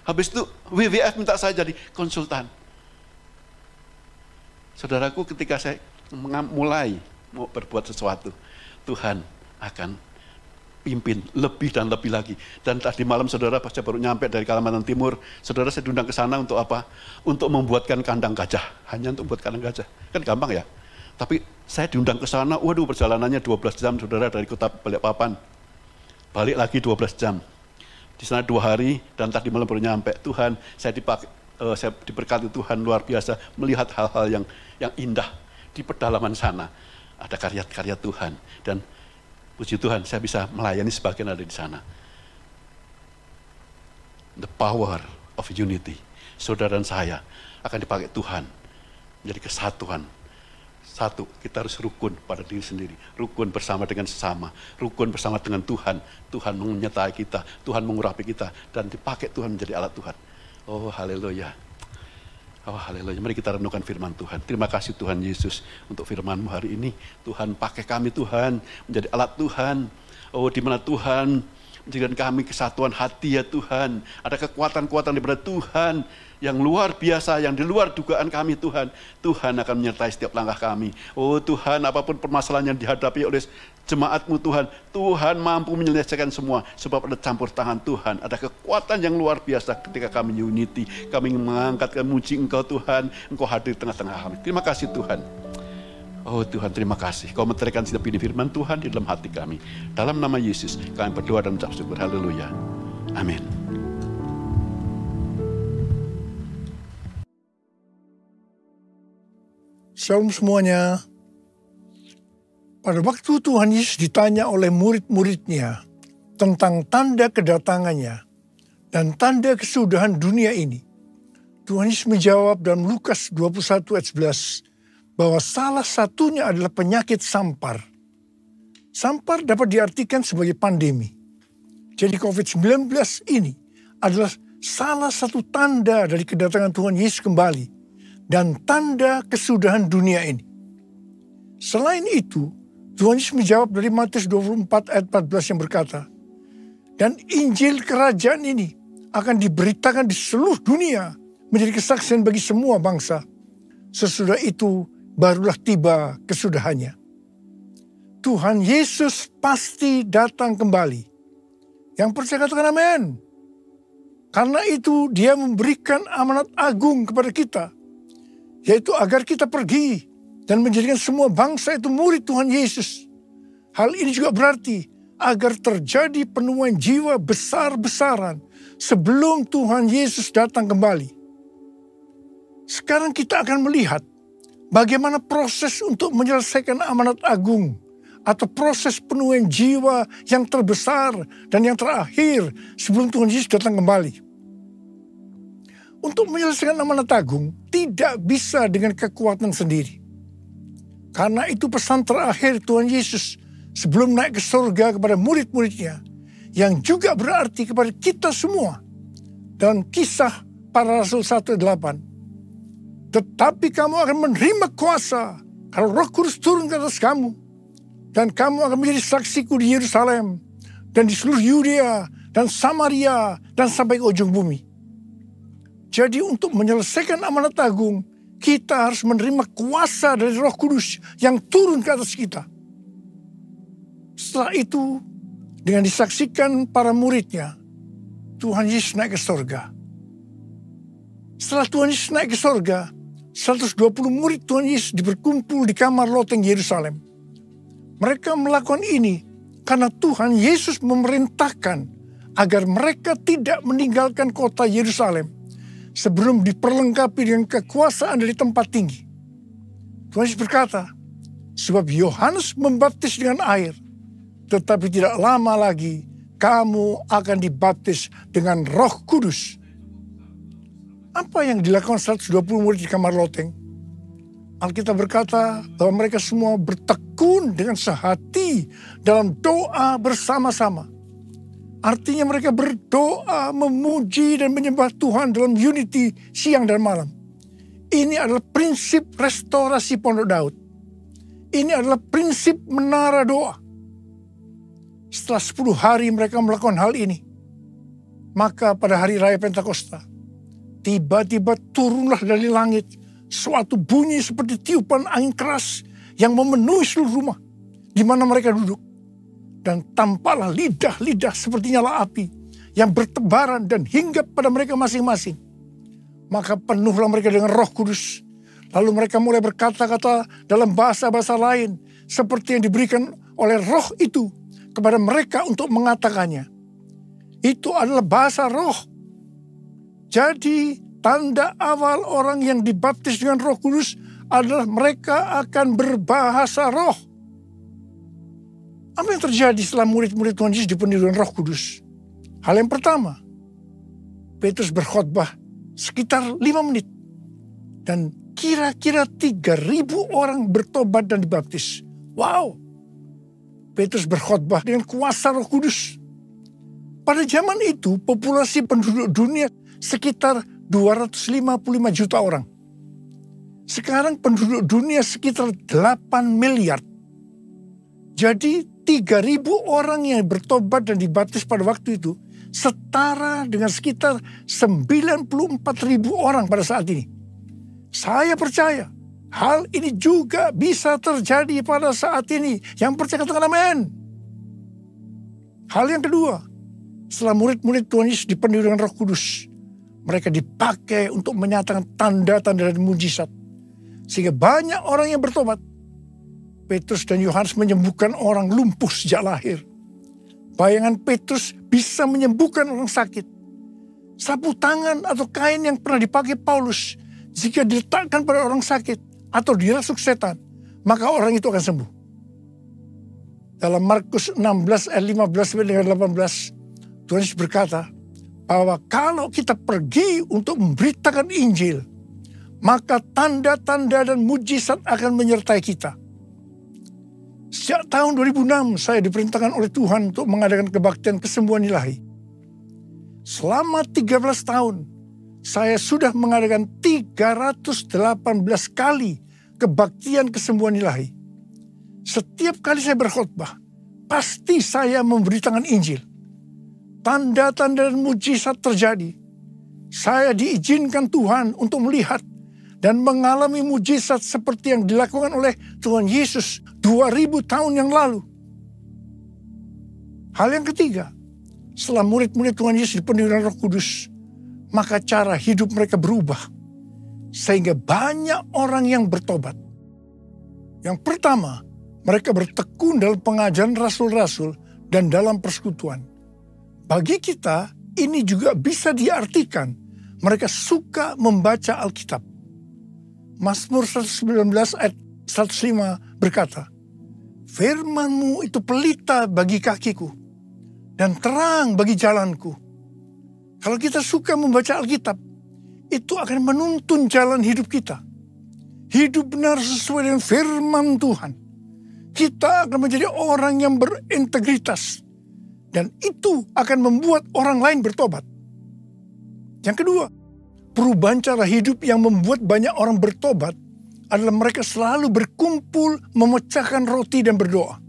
Habis itu WWF minta saya jadi konsultan. Saudaraku, ketika saya mulai mau berbuat sesuatu, Tuhan akan pimpin lebih dan lebih lagi. Dan tadi malam saudara, pas saya baru nyampe dari Kalimantan Timur, saudara saya diundang ke sana untuk apa? Untuk membuatkan kandang gajah. Hanya untuk membuat kandang gajah. Kan gampang ya? Tapi saya diundang ke sana, waduh perjalanannya 12 jam saudara, dari kota Balikpapan. Balik lagi 12 jam. Di sana 2 hari, dan tadi malam baru nyampe. Tuhan, saya diberkati Tuhan luar biasa, melihat hal-hal yang indah di pedalaman sana. Ada karya-karya Tuhan. Dan puji Tuhan, saya bisa melayani sebagian ada di sana. The power of unity. Saudara dan saya akan dipakai Tuhan menjadi kesatuan. Satu, kita harus rukun pada diri sendiri. Rukun bersama dengan sesama. Rukun bersama dengan Tuhan. Tuhan menyertai kita. Tuhan mengurapi kita. Dan dipakai Tuhan menjadi alat Tuhan. Oh haleluya. Oh haleluya. Mari kita renungkan firman Tuhan. Terima kasih Tuhan Yesus untuk firman-Mu hari ini. Tuhan pakai kami Tuhan menjadi alat Tuhan. Oh di mana Tuhan menjadikan kami kesatuan hati ya Tuhan. Ada kekuatan-kekuatan daripada Tuhan yang luar biasa, yang di luar dugaan kami Tuhan. Tuhan akan menyertai setiap langkah kami. Oh Tuhan, apapun permasalahan yang dihadapi oleh jemaat-Mu Tuhan, Tuhan mampu menyelesaikan semua. Sebab ada campur tangan Tuhan, ada kekuatan yang luar biasa ketika kami unity. Kami mengangkat, memuji Engkau Tuhan, Engkau hadir di tengah-tengah kami. Terima kasih Tuhan. Oh Tuhan, terima kasih. Kau meteraikan setiap ini firman Tuhan di dalam hati kami. Dalam nama Yesus, kami berdoa dan mengucap syukur. Haleluya. Amin. Shalom semuanya. Pada waktu Tuhan Yesus ditanya oleh murid-muridnya tentang tanda kedatangannya dan tanda kesudahan dunia ini, Tuhan Yesus menjawab dalam Lukas 21 ayat 11 bahwa salah satunya adalah penyakit sampar. Sampar dapat diartikan sebagai pandemi. Jadi COVID-19 ini adalah salah satu tanda dari kedatangan Tuhan Yesus kembali dan tanda kesudahan dunia ini. Selain itu, Tuhan Yesus menjawab dari Matius 24 ayat 14 yang berkata, dan Injil kerajaan ini akan diberitakan di seluruh dunia menjadi kesaksian bagi semua bangsa. Sesudah itu barulah tiba kesudahannya. Tuhan Yesus pasti datang kembali. Yang percaya katakan amin. Karena itu dia memberikan amanat agung kepada kita, yaitu agar kita pergi dan menjadikan semua bangsa itu murid Tuhan Yesus. Hal ini juga berarti agar terjadi penemuan jiwa besar-besaran sebelum Tuhan Yesus datang kembali. Sekarang kita akan melihat bagaimana proses untuk menyelesaikan amanat agung atau proses penemuan jiwa yang terbesar dan yang terakhir sebelum Tuhan Yesus datang kembali. Untuk menyelesaikan amanat agung tidak bisa dengan kekuatan sendiri. Karena itu pesan terakhir Tuhan Yesus sebelum naik ke surga kepada murid-muridnya, yang juga berarti kepada kita semua. Dalam Kisah Para Rasul 1:8. Tetapi kamu akan menerima kuasa kalau Roh Kudus turun ke atas kamu. Dan kamu akan menjadi saksiku di Yerusalem dan di seluruh Yudea dan Samaria dan sampai ke ujung bumi. Jadi untuk menyelesaikan amanat agung, kita harus menerima kuasa dari Roh Kudus yang turun ke atas kita. Setelah itu, dengan disaksikan para muridnya, Tuhan Yesus naik ke surga. Setelah Tuhan Yesus naik ke surga, 120 murid Tuhan Yesus berkumpul di kamar loteng Yerusalem. Mereka melakukan ini karena Tuhan Yesus memerintahkan agar mereka tidak meninggalkan kota Yerusalem sebelum diperlengkapi dengan kekuasaan dari tempat tinggi. Tuhan Yesus berkata, sebab Yohanes membaptis dengan air, tetapi tidak lama lagi kamu akan dibaptis dengan Roh Kudus. Apa yang dilakukan 120 murid di kamar loteng? Alkitab berkata bahwa mereka semua bertekun dengan sehati dalam doa bersama-sama. Artinya mereka berdoa, memuji dan menyembah Tuhan dalam unity siang dan malam. Ini adalah prinsip restorasi Pondok Daud. Ini adalah prinsip menara doa. Setelah 10 hari mereka melakukan hal ini, maka pada hari raya Pentakosta, tiba-tiba turunlah dari langit suatu bunyi seperti tiupan angin keras yang memenuhi seluruh rumah di mana mereka duduk. Dan tampaklah lidah-lidah seperti nyala api yang bertebaran dan hinggap pada mereka masing-masing. Maka penuhlah mereka dengan Roh Kudus. Lalu mereka mulai berkata-kata dalam bahasa-bahasa lain seperti yang diberikan oleh Roh itu kepada mereka untuk mengatakannya. Itu adalah bahasa Roh. Jadi tanda awal orang yang dibaptis dengan Roh Kudus adalah mereka akan berbahasa roh. Apa yang terjadi setelah murid-murid Tuhan Yesus dipenuhi dengan Roh Kudus? Hal yang pertama, Petrus berkhotbah sekitar 5 menit. Dan kira-kira 3.000 orang bertobat dan dibaptis. Wow! Petrus berkhotbah dengan kuasa Roh Kudus. Pada zaman itu, populasi penduduk dunia sekitar 255 juta orang. Sekarang penduduk dunia sekitar 8 miliar. Jadi 3.000 orang yang bertobat dan dibaptis pada waktu itu setara dengan sekitar 94.000 orang pada saat ini. Saya percaya hal ini juga bisa terjadi pada saat ini. Yang percaya katakan amin. Hal yang kedua, setelah murid-murid Tuhan Yesus dipenuhi dengan Roh Kudus, mereka dipakai untuk menyatakan tanda-tanda dan mujizat. Sehingga banyak orang yang bertobat. Petrus dan Yohanes menyembuhkan orang lumpuh sejak lahir. Bayangan Petrus bisa menyembuhkan orang sakit. Sapu tangan atau kain yang pernah dipakai Paulus, jika diletakkan pada orang sakit, atau dirasuk setan, maka orang itu akan sembuh. Dalam Markus 16 ayat 15-18, Tuhan Yesus berkata bahwa kalau kita pergi untuk memberitakan Injil, maka tanda-tanda dan mujizat akan menyertai kita. Sejak tahun 2006 saya diperintahkan oleh Tuhan untuk mengadakan kebaktian kesembuhan ilahi. Selama 13 tahun saya sudah mengadakan 318 kali kebaktian kesembuhan ilahi. Setiap kali saya berkhotbah, pasti saya memberitakan Injil. Tanda-tanda dan mujizat terjadi. Saya diizinkan Tuhan untuk melihat dan mengalami mujizat seperti yang dilakukan oleh Tuhan Yesus 2000 tahun yang lalu. Hal yang ketiga, setelah murid-murid Tuhan Yesus dipenuhi dengan Roh Kudus, maka cara hidup mereka berubah. Sehingga banyak orang yang bertobat. Yang pertama, mereka bertekun dalam pengajaran rasul-rasul dan dalam persekutuan. Bagi kita, ini juga bisa diartikan mereka suka membaca Alkitab. Mazmur 119 ayat 105 berkata, "Firman-Mu itu pelita bagi kakiku dan terang bagi jalanku." Kalau kita suka membaca Alkitab, itu akan menuntun jalan hidup kita. Hidup benar sesuai dengan firman Tuhan. Kita akan menjadi orang yang berintegritas. Dan itu akan membuat orang lain bertobat. Yang kedua, perubahan cara hidup yang membuat banyak orang bertobat adalah mereka selalu berkumpul, memecahkan roti dan berdoa.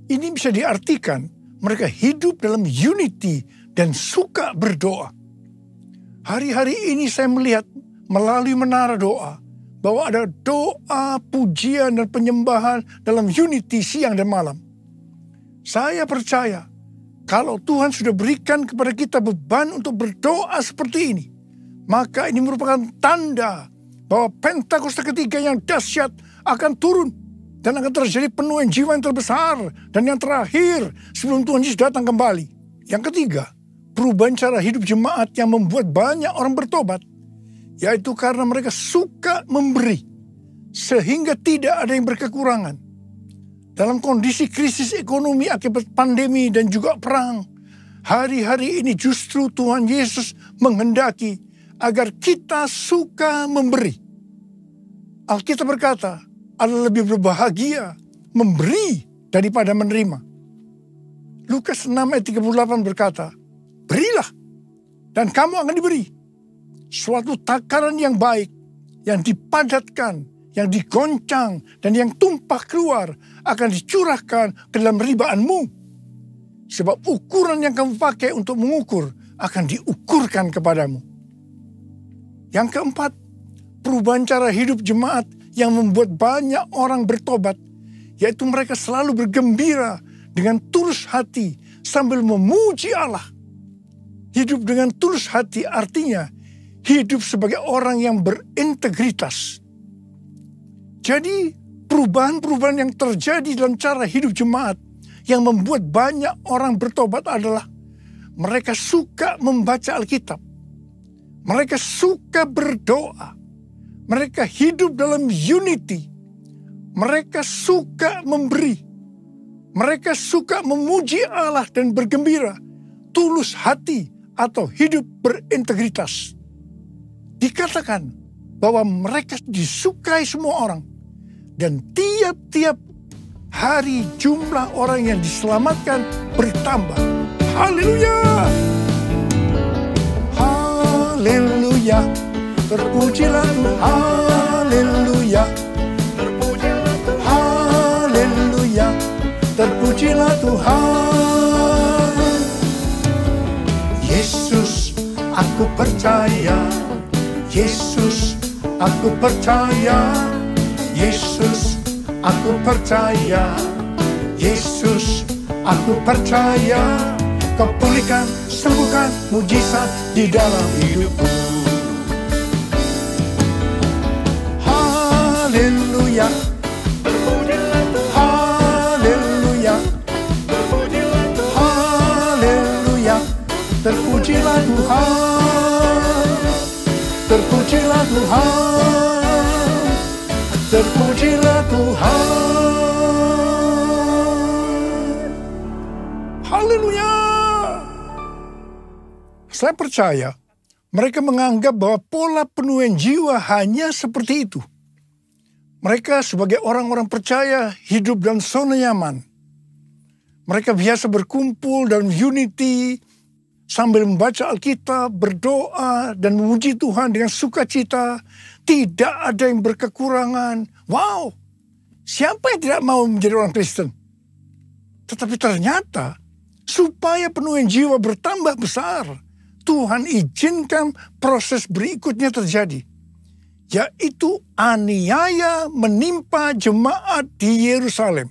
Ini bisa diartikan mereka hidup dalam unity dan suka berdoa. Hari-hari ini saya melihat melalui menara doa bahwa ada doa, pujian, dan penyembahan dalam unity siang dan malam. Saya percaya kalau Tuhan sudah berikan kepada kita beban untuk berdoa seperti ini, maka ini merupakan tanda bahwa Pentakosta ketiga yang dahsyat akan turun dan akan terjadi penuaian jiwa yang terbesar dan yang terakhir sebelum Tuhan Yesus datang kembali. Yang ketiga, perubahan cara hidup jemaat yang membuat banyak orang bertobat, yaitu karena mereka suka memberi, sehingga tidak ada yang berkekurangan. Dalam kondisi krisis ekonomi akibat pandemi dan juga perang, hari-hari ini justru Tuhan Yesus menghendaki agar kita suka memberi. Alkitab berkata, adalah lebih berbahagia memberi daripada menerima. Lukas 6 ayat 38 berkata, "Berilah, dan kamu akan diberi. Suatu takaran yang baik, yang dipadatkan, yang digoncang, dan yang tumpah keluar akan dicurahkan ke dalam ribaanmu. Sebab ukuran yang kamu pakai untuk mengukur akan diukurkan kepadamu." Yang keempat, perubahan cara hidup jemaat yang membuat banyak orang bertobat, yaitu mereka selalu bergembira dengan tulus hati sambil memuji Allah. Hidup dengan tulus hati artinya hidup sebagai orang yang berintegritas. Jadi perubahan-perubahan yang terjadi dalam cara hidup jemaat yang membuat banyak orang bertobat adalah mereka suka membaca Alkitab. Mereka suka berdoa. Mereka hidup dalam unity. Mereka suka memberi. Mereka suka memuji Allah dan bergembira. Tulus hati atau hidup berintegritas. Dikatakan bahwa mereka disukai semua orang. Dan tiap-tiap hari jumlah orang yang diselamatkan bertambah. Haleluya! Haleluya! Terpujilah Tuhan. Haleluya! Terpujilah Tuhan. Haleluya! Terpujilah Tuhan. Yesus, aku percaya. Yesus, aku percaya. Yesus, aku percaya. Yesus, aku percaya. Kau pulihkan, sembuhkan, mujizat di dalam hidupku. Haleluya. Terpujilah Tuhan. Haleluya. Terpujilah Tuhan. Haleluya. Terpujilah Tuhan. Terpujilah Tuhan. Terpujilah Tuhan. Haleluya. Saya percaya mereka menganggap bahwa pola penuaian jiwa hanya seperti itu. Mereka sebagai orang-orang percaya hidup dalam zona nyaman. Mereka biasa berkumpul dalam unity sambil membaca Alkitab, berdoa, dan memuji Tuhan dengan sukacita. Tidak ada yang berkekurangan. Wow, siapa yang tidak mau menjadi orang Kristen? Tetapi ternyata supaya penuaian jiwa bertambah besar, Tuhan izinkan proses berikutnya terjadi, yaitu aniaya menimpa jemaat di Yerusalem.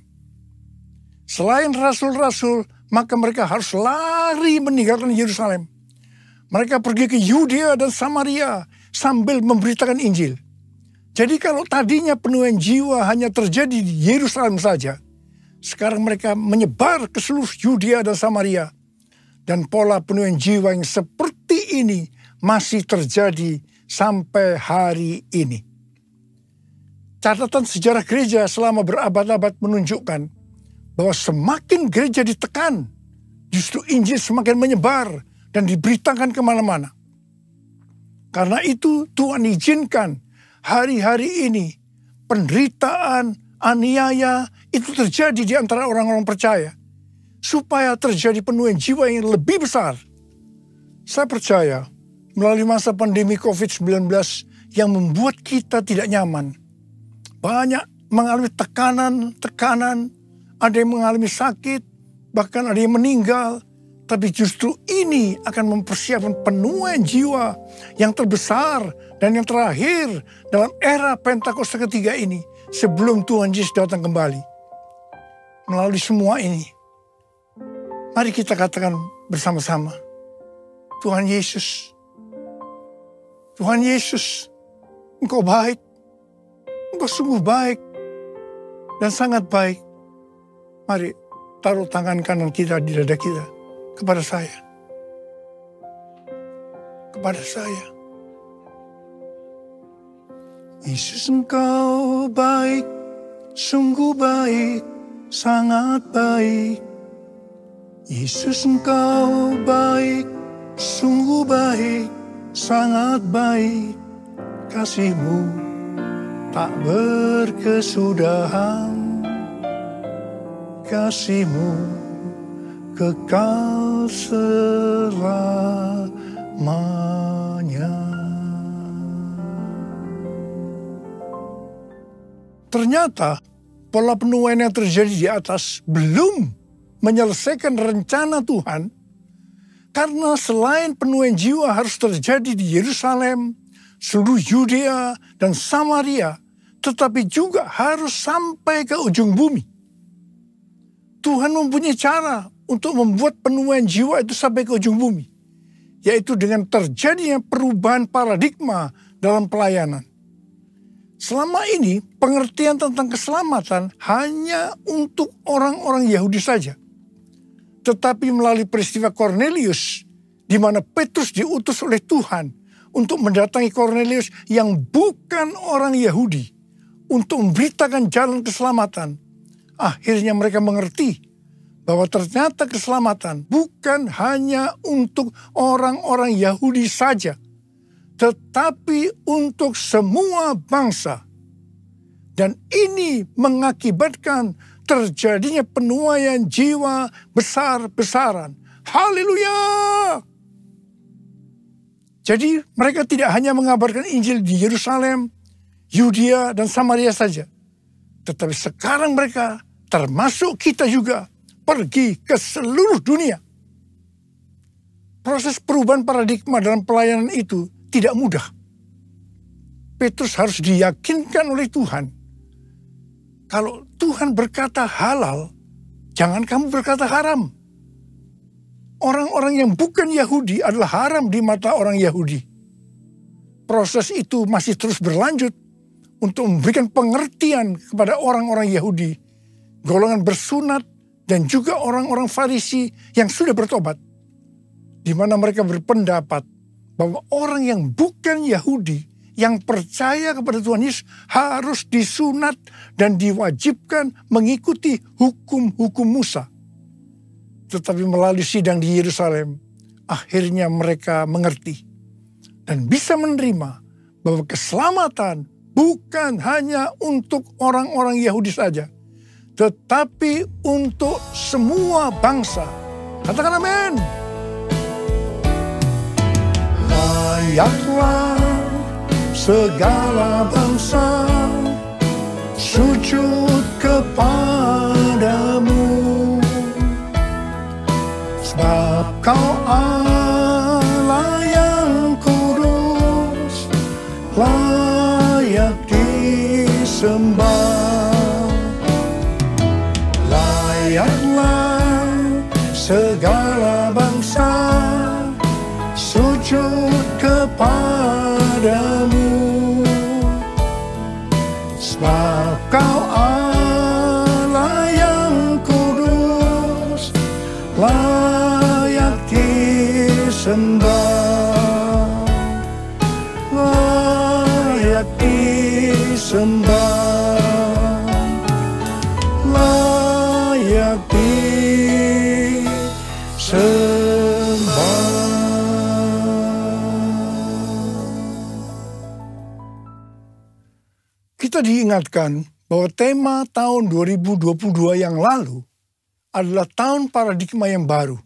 Selain rasul-rasul, maka mereka harus lari meninggalkan Yerusalem. Mereka pergi ke Yudea dan Samaria sambil memberitakan Injil. Jadi kalau tadinya penuaian jiwa hanya terjadi di Yerusalem saja, sekarang mereka menyebar ke seluruh Yudea dan Samaria. Dan pola penuaian jiwa yang seperti ini masih terjadi sampai hari ini. Catatan sejarah gereja selama berabad-abad menunjukkan bahwa semakin gereja ditekan, justru Injil semakin menyebar dan diberitakan kemana-mana. Karena itu Tuhan izinkan hari-hari ini penderitaan, aniaya itu terjadi di antara orang-orang percaya. Supaya terjadi penuaian jiwa yang lebih besar. Saya percaya melalui masa pandemi COVID-19 yang membuat kita tidak nyaman. Banyak mengalami tekanan, ada yang mengalami sakit, bahkan ada yang meninggal. Tapi justru ini akan mempersiapkan penuaian jiwa yang terbesar dan yang terakhir dalam era Pentakosta ketiga ini sebelum Tuhan Yesus datang kembali. Melalui semua ini, mari kita katakan bersama-sama, Tuhan Yesus, Engkau baik, Engkau sungguh baik dan sangat baik. Mari taruh tangan kanan kita di dada kita kepada saya. Yesus, Engkau baik, sungguh baik, sangat baik. Yesus, Engkau baik, sungguh baik, sangat baik. Kasih-Mu tak berkesudahan, kasih-Mu kekal selamanya. Ternyata pola penuaian yang terjadi di atas belum menyelesaikan rencana Tuhan, karena selain penuaian jiwa harus terjadi di Yerusalem, seluruh Yudea dan Samaria, tetapi juga harus sampai ke ujung bumi. Tuhan mempunyai cara untuk membuat penuaian jiwa itu sampai ke ujung bumi, yaitu dengan terjadinya perubahan paradigma dalam pelayanan. Selama ini pengertian tentang keselamatan hanya untuk orang-orang Yahudi saja. Tetapi melalui peristiwa Kornelius, di mana Petrus diutus oleh Tuhan untuk mendatangi Kornelius yang bukan orang Yahudi, untuk memberitakan jalan keselamatan, akhirnya mereka mengerti bahwa ternyata keselamatan bukan hanya untuk orang-orang Yahudi saja, tetapi untuk semua bangsa. Dan ini mengakibatkan terjadinya penuaian jiwa besar-besaran. Haleluya! Jadi mereka tidak hanya mengabarkan Injil di Yerusalem, Yudea, dan Samaria saja. Tetapi sekarang mereka, termasuk kita juga, pergi ke seluruh dunia. Proses perubahan paradigma dalam pelayanan itu tidak mudah. Petrus harus diyakinkan oleh Tuhan. Kalau Tuhan berkata halal, jangan kamu berkata haram. Orang-orang yang bukan Yahudi adalah haram di mata orang Yahudi. Proses itu masih terus berlanjut untuk memberikan pengertian kepada orang-orang Yahudi, golongan bersunat, dan juga orang-orang Farisi yang sudah bertobat. Di mana mereka berpendapat bahwa orang yang bukan Yahudi yang percaya kepada Tuhan Yesus harus disunat dan diwajibkan mengikuti hukum-hukum Musa. Tetapi melalui sidang di Yerusalem, akhirnya mereka mengerti dan bisa menerima bahwa keselamatan bukan hanya untuk orang-orang Yahudi saja, tetapi untuk semua bangsa. Katakan amin. Layaklah segala bangsa sujud kepadamu, sebab kau Allah yang kudus, layak disembah. Layaklah segala bangsa sujud kepadamu, sebab kau Allah yang kudus, layak disembah, layak disembah, layak disembah. Kita diingatkan bahwa tema tahun 2022 yang lalu adalah tahun paradigma yang baru.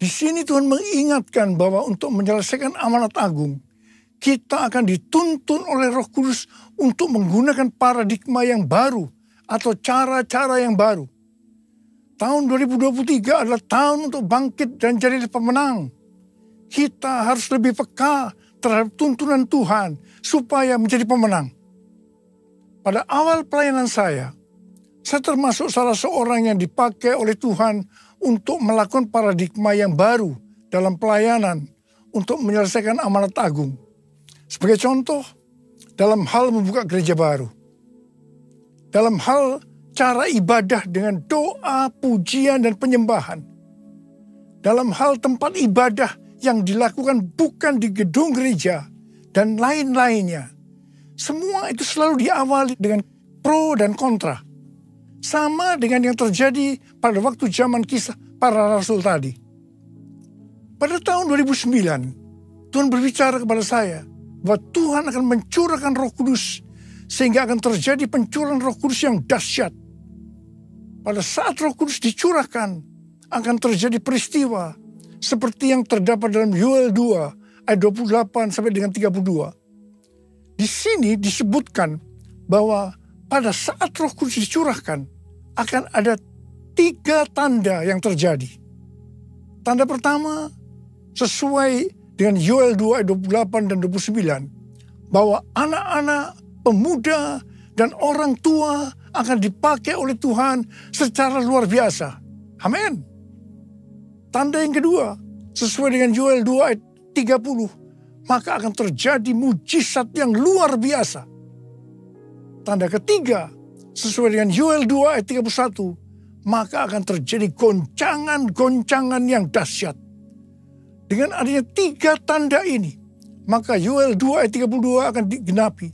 Di sini Tuhan mengingatkan bahwa untuk menyelesaikan amanat agung, kita akan dituntun oleh Roh Kudus untuk menggunakan paradigma yang baru atau cara-cara yang baru. Tahun 2023 adalah tahun untuk bangkit dan jadi pemenang. Kita harus lebih peka terhadap tuntunan Tuhan supaya menjadi pemenang. Pada awal pelayanan saya termasuk salah seorang yang dipakai oleh Tuhan untuk melakukan paradigma yang baru dalam pelayanan untuk menyelesaikan amanat agung. Sebagai contoh, dalam hal membuka gereja baru. Dalam hal cara ibadah dengan doa, pujian, dan penyembahan. Dalam hal tempat ibadah yang dilakukan bukan di gedung gereja dan lain-lainnya. Semua itu selalu diawali dengan pro dan kontra. Sama dengan yang terjadi pada waktu zaman kisah para rasul tadi. Pada tahun 2009, Tuhan berbicara kepada saya bahwa Tuhan akan mencurahkan Roh Kudus sehingga akan terjadi pencurahan Roh Kudus yang dahsyat. Pada saat Roh Kudus dicurahkan, akan terjadi peristiwa seperti yang terdapat dalam Yoel 2 ayat 28 sampai dengan 32. Di sini disebutkan bahwa pada saat Roh Kudus dicurahkan akan ada 3 tanda yang terjadi. Tanda pertama sesuai dengan Yoel 2 ayat 28 dan 29 bahwa anak-anak, pemuda, dan orang tua akan dipakai oleh Tuhan secara luar biasa. Amin. Tanda yang kedua sesuai dengan Yoel 2 ayat 30 maka akan terjadi mujizat yang luar biasa. Tanda ketiga, sesuai dengan Yoel 2 ayat 31, maka akan terjadi goncangan-goncangan yang dahsyat. Dengan adanya 3 tanda ini, maka Yoel 2 ayat 32 akan digenapi.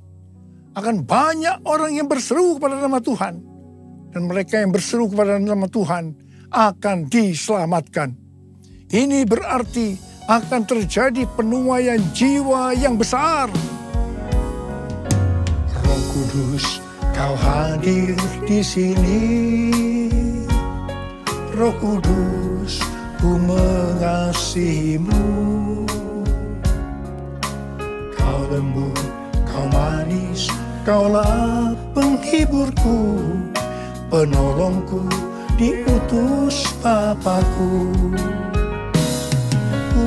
Akan banyak orang yang berseru kepada nama Tuhan. Dan mereka yang berseru kepada nama Tuhan akan diselamatkan. Ini berarti akan terjadi penuaian jiwa yang besar. Roh Kudus, kau hadir di sini. Roh Kudus, ku mengasihimu. Kau lembut, kau manis, kaulah penghiburku, penolongku, diutus Bapakku.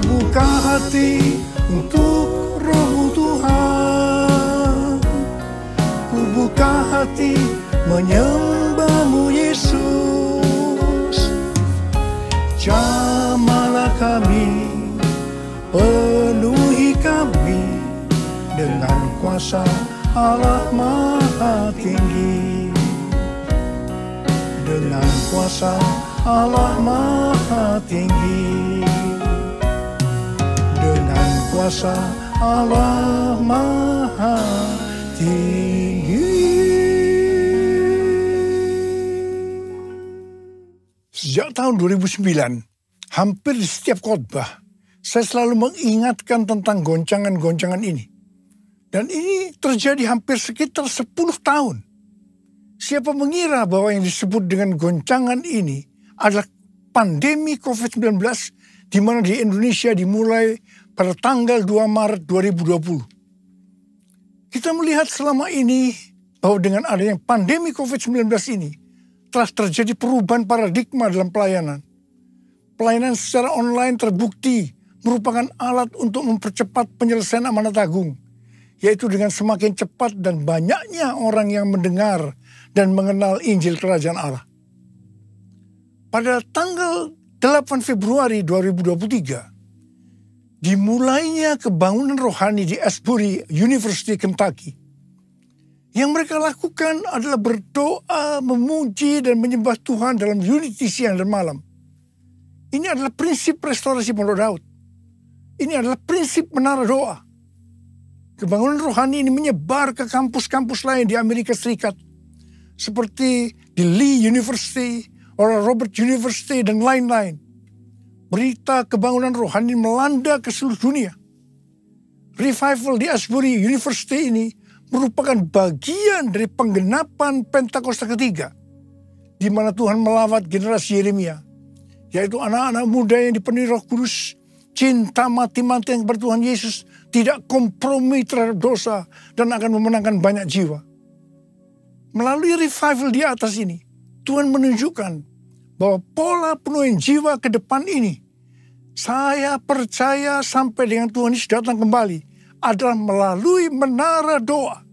Buka hati untuk Roh Tuhan. Ku buka hati menyembah-Mu Yesus. Jamahlah kami, penuhi kami dengan kuasa Allah Maha Tinggi. Dengan kuasa Allah Maha Tinggi. Dengan kuasa Allah Maha Tinggi. Sejak tahun 2009, hampir di setiap khotbah, saya selalu mengingatkan tentang goncangan-goncangan ini. Dan ini terjadi hampir sekitar 10 tahun. Siapa mengira bahwa yang disebut dengan goncangan ini adalah pandemi COVID-19 di mana di Indonesia dimulai pada tanggal 2 Maret 2020. Kita melihat selama ini bahwa dengan adanya pandemi COVID-19 ini telah terjadi perubahan paradigma dalam pelayanan. Pelayanan secara online terbukti merupakan alat untuk mempercepat penyelesaian amanat agung, yaitu dengan semakin cepat dan banyaknya orang yang mendengar dan mengenal Injil Kerajaan Allah. Pada tanggal 8 Februari 2023, dimulainya kebangunan rohani di Asbury University, Kentucky. Yang mereka lakukan adalah berdoa, memuji, dan menyembah Tuhan dalam unity siang dan malam. Ini adalah prinsip restorasi Pondok Daud. Ini adalah prinsip menara doa. Kebangunan rohani ini menyebar ke kampus-kampus lain di Amerika Serikat, seperti di Lee University, Oral Roberts University, dan lain-lain. Berita kebangunan rohani melanda ke seluruh dunia. Revival di Asbury University ini merupakan bagian dari penggenapan Pentakosta ketiga, di mana Tuhan melawat generasi Yeremia, yaitu anak-anak muda yang dipenuhi Roh Kudus, cinta mati-matian kepada Tuhan Yesus, tidak kompromi terhadap dosa, dan akan memenangkan banyak jiwa. Melalui revival di atas ini, Tuhan menunjukkan bahwa pola penuhin jiwa ke depan ini, saya percaya sampai dengan Tuhan Yesus datang kembali, adalah melalui menara doa.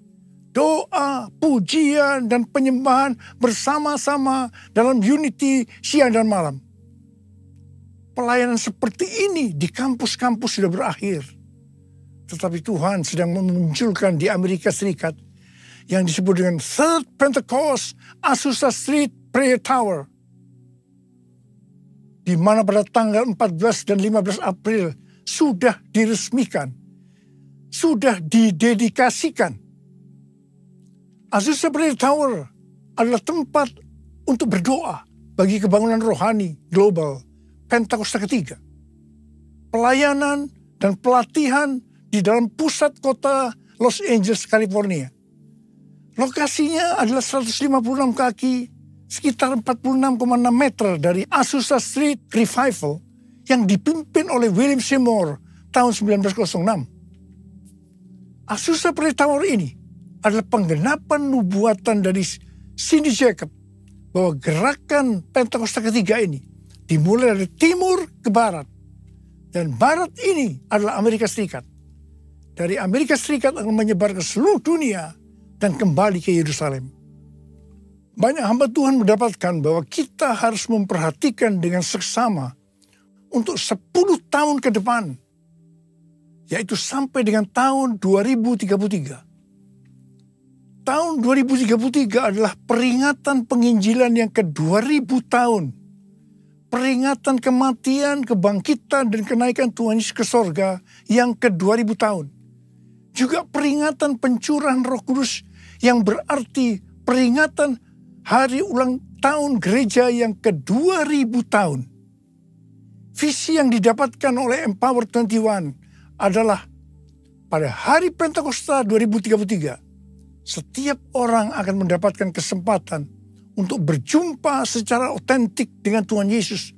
Doa, pujian, dan penyembahan bersama-sama dalam unity siang dan malam. Pelayanan seperti ini di kampus-kampus sudah berakhir. Tetapi Tuhan sedang memunculkan di Amerika Serikat yang disebut dengan Third Pentecost Azusa Street Prayer Tower. Di mana pada tanggal 14 dan 15 April sudah diresmikan, sudah didedikasikan. Azusa Prayer Tower adalah tempat untuk berdoa bagi kebangunan rohani global Pentakosta ketiga. Pelayanan dan pelatihan di dalam pusat kota Los Angeles, California. Lokasinya adalah 156 kaki, sekitar 46,6 meter dari Azusa Street Revival yang dipimpin oleh William Seymour tahun 1906. Azusa Prayer Tower ini adalah penggenapan nubuatan dari Cindy Jacob bahwa gerakan Pentakosta ketiga ini dimulai dari timur ke barat. Dan barat ini adalah Amerika Serikat. Dari Amerika Serikat akan menyebar ke seluruh dunia dan kembali ke Yerusalem. Banyak hamba Tuhan mendapatkan bahwa kita harus memperhatikan dengan seksama untuk 10 tahun ke depan, yaitu sampai dengan tahun 2033. Tahun 2033 adalah peringatan penginjilan yang ke-2000 tahun. Peringatan kematian, kebangkitan, dan kenaikan Tuhan Yesus ke sorga yang ke-2000 tahun. Juga peringatan pencurahan Roh Kudus yang berarti peringatan hari ulang tahun gereja yang ke-2000 tahun. Visi yang didapatkan oleh Empower 21 adalah pada hari Pentakosta 2033, setiap orang akan mendapatkan kesempatan untuk berjumpa secara otentik dengan Tuhan Yesus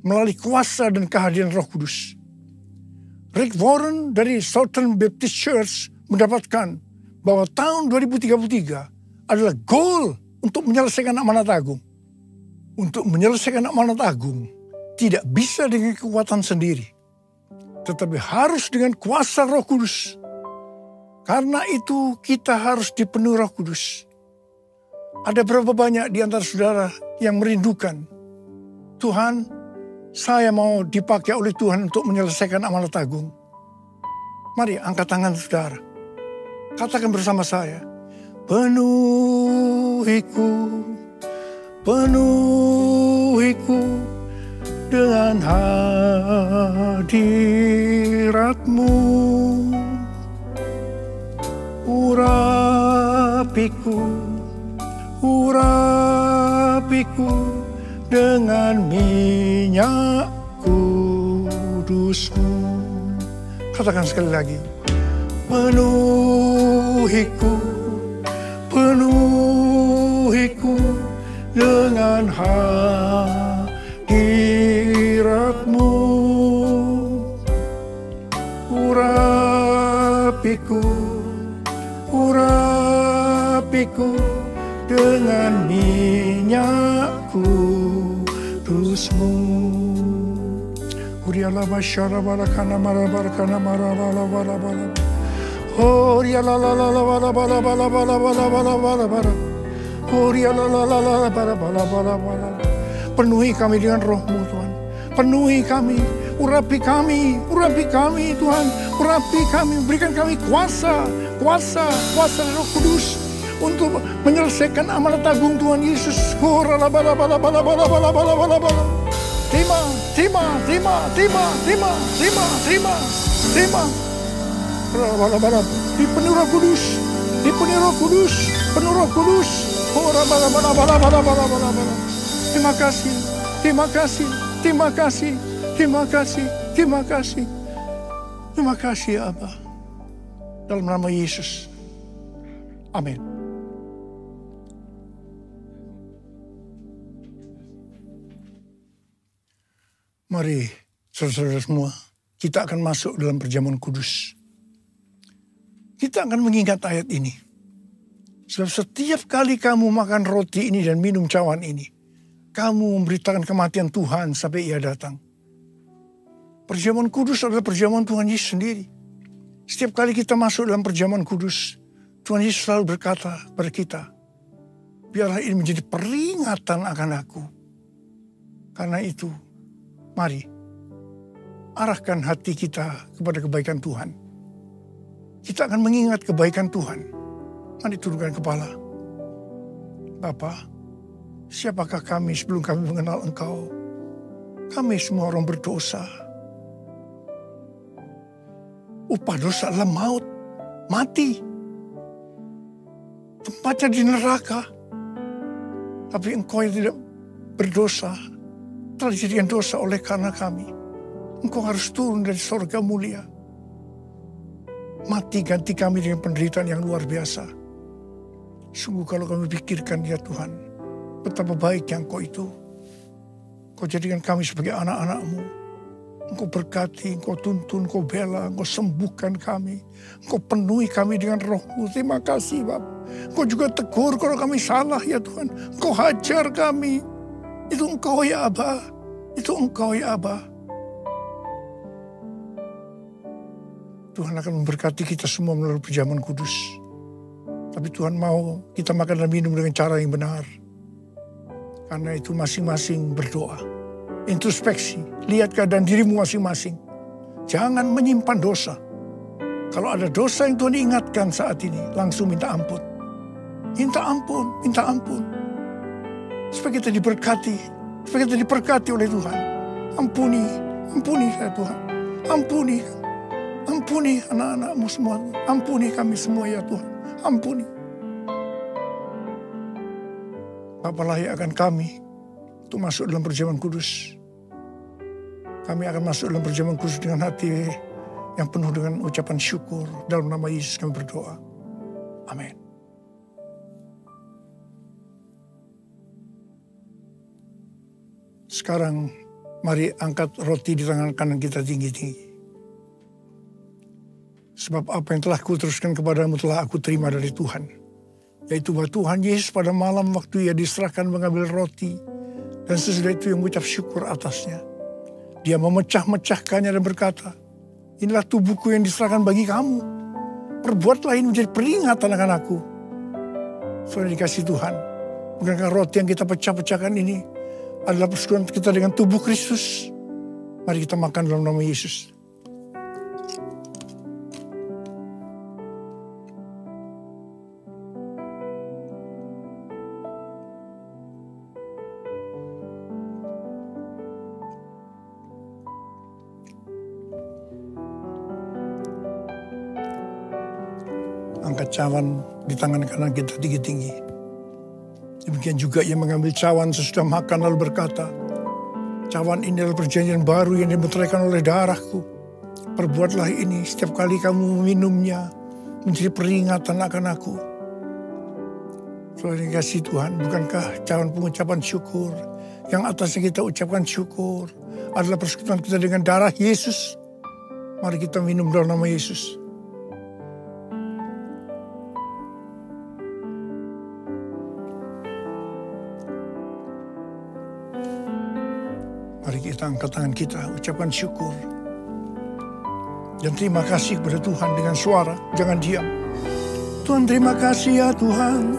melalui kuasa dan kehadiran Roh Kudus. Rick Warren dari Southern Baptist Church mendapatkan bahwa tahun 2033 adalah goal untuk menyelesaikan amanat agung. Untuk menyelesaikan amanat agung tidak bisa dengan kekuatan sendiri, tetapi harus dengan kuasa Roh Kudus. Karena itu kita harus dipenuhi Roh Kudus. Ada berapa banyak di antara saudara yang merindukan, Tuhan, saya mau dipakai oleh Tuhan untuk menyelesaikan amanat agung. Mari angkat tangan saudara. Katakan bersama saya, penuhiku, penuhiku dengan hadirat-Mu. urapiku dengan minyak kudus-Mu. Katakan sekali lagi. Penuhiku dengan hadirat-Mu. Urapiku dengan minyak kudus-Mu. Uriala masyara barakana marabarakana marabala. Uriala la la la bala bala bala bala bala bala bala bala. Uriala la la la bala bala bala bala. Penuhi kami dengan Roh-Mu Tuhan. Penuhi kami, urapi kami Tuhan. Urapi kami, berikan kami kuasa Roh Kudus untuk menyelesaikan amanat agung Tuhan Yesus. Terima. Dipenuhi Roh Kudus. Terima kasih Aba. Dalam nama Yesus. Amin. Mari saudara-saudara semua, kita akan masuk dalam perjamuan kudus. Kita akan mengingat ayat ini. Sebab setiap kali kamu makan roti ini dan minum cawan ini, kamu memberitakan kematian Tuhan sampai Ia datang. Perjamuan kudus adalah perjamuan Tuhan Yesus sendiri. Setiap kali kita masuk dalam perjamuan kudus, Tuhan Yesus selalu berkata pada kita, biarlah ini menjadi peringatan akan aku. Karena itu, mari arahkan hati kita kepada kebaikan Tuhan. Kita akan mengingat kebaikan Tuhan. Mari turunkan kepala. Bapa, siapakah kami sebelum kami mengenal Engkau? Kami semua orang berdosa. Upah dosa adalah maut, mati. Tempatnya di neraka. Tapi Engkau yang tidak berdosa telah dijadikan dosa oleh karena kami. Engkau harus turun dari surga mulia. Mati ganti kami dengan penderitaan yang luar biasa. Sungguh kalau kami pikirkan ya Tuhan, betapa baiknya Engkau itu. Engkau jadikan kami sebagai anak-anak-Mu. Engkau berkati, Engkau tuntun, Engkau bela, Engkau sembuhkan kami. Engkau penuhi kami dengan Roh-Mu. Terima kasih Bapa. Engkau juga tegur kalau kami salah ya Tuhan. Engkau hajar kami. Itu Engkau ya Aba. Itu Engkau ya Aba. Tuhan akan memberkati kita semua melalui perjamuan kudus. Tapi Tuhan mau kita makan dan minum dengan cara yang benar. Karena itu masing-masing berdoa. Introspeksi, lihat keadaan dirimu masing-masing. Jangan menyimpan dosa. Kalau ada dosa yang Tuhan ingatkan saat ini, langsung minta ampun. Minta ampun. Supaya kita diberkati, oleh Tuhan. Ampuni ya Tuhan. Ampuni anak-anak-Mu semua. Ampuni kami semua ya Tuhan. Ampuni. Bapa layakkan kami untuk masuk dalam perjamuan kudus. Kami akan masuk dalam perjamuan kudus dengan hati yang penuh dengan ucapan syukur. Dalam nama Yesus kami berdoa. Amin. Sekarang mari angkat roti di tangan kanan kita tinggi-tinggi. Sebab apa yang telah kuteruskan kepadamu telah aku terima dari Tuhan. Yaitu bahwa Tuhan Yesus pada malam waktu Ia diserahkan mengambil roti. Dan sesudah itu yang mengucap syukur atasnya. Dia memecah-mecahkannya dan berkata, inilah tubuhku yang diserahkan bagi kamu. Perbuatlah ini menjadi peringatan akan aku. Saudara dikasih Tuhan. Bukankah roti yang kita pecah-pecahkan ini adalah persekutuan kita dengan tubuh Kristus? Mari kita makan dalam nama Yesus. Angkat cawan di tangan kanan kita tinggi-tinggi. Demikian juga ia mengambil cawan sesudah makan lalu berkata, cawan ini adalah perjanjian baru yang dimeteraikan oleh darahku. Perbuatlah ini setiap kali kamu meminumnya menjadi peringatan akan aku. Saudara yang kasih Tuhan, bukankah cawan pengucapan syukur yang atasnya kita ucapkan syukur adalah persekutuan kita dengan darah Yesus? Mari kita minum dalam nama Yesus. Mari kita angkat tangan kita, ucapkan syukur. Dan terima kasih kepada Tuhan dengan suara, jangan diam. Tuhan terima kasih ya Tuhan.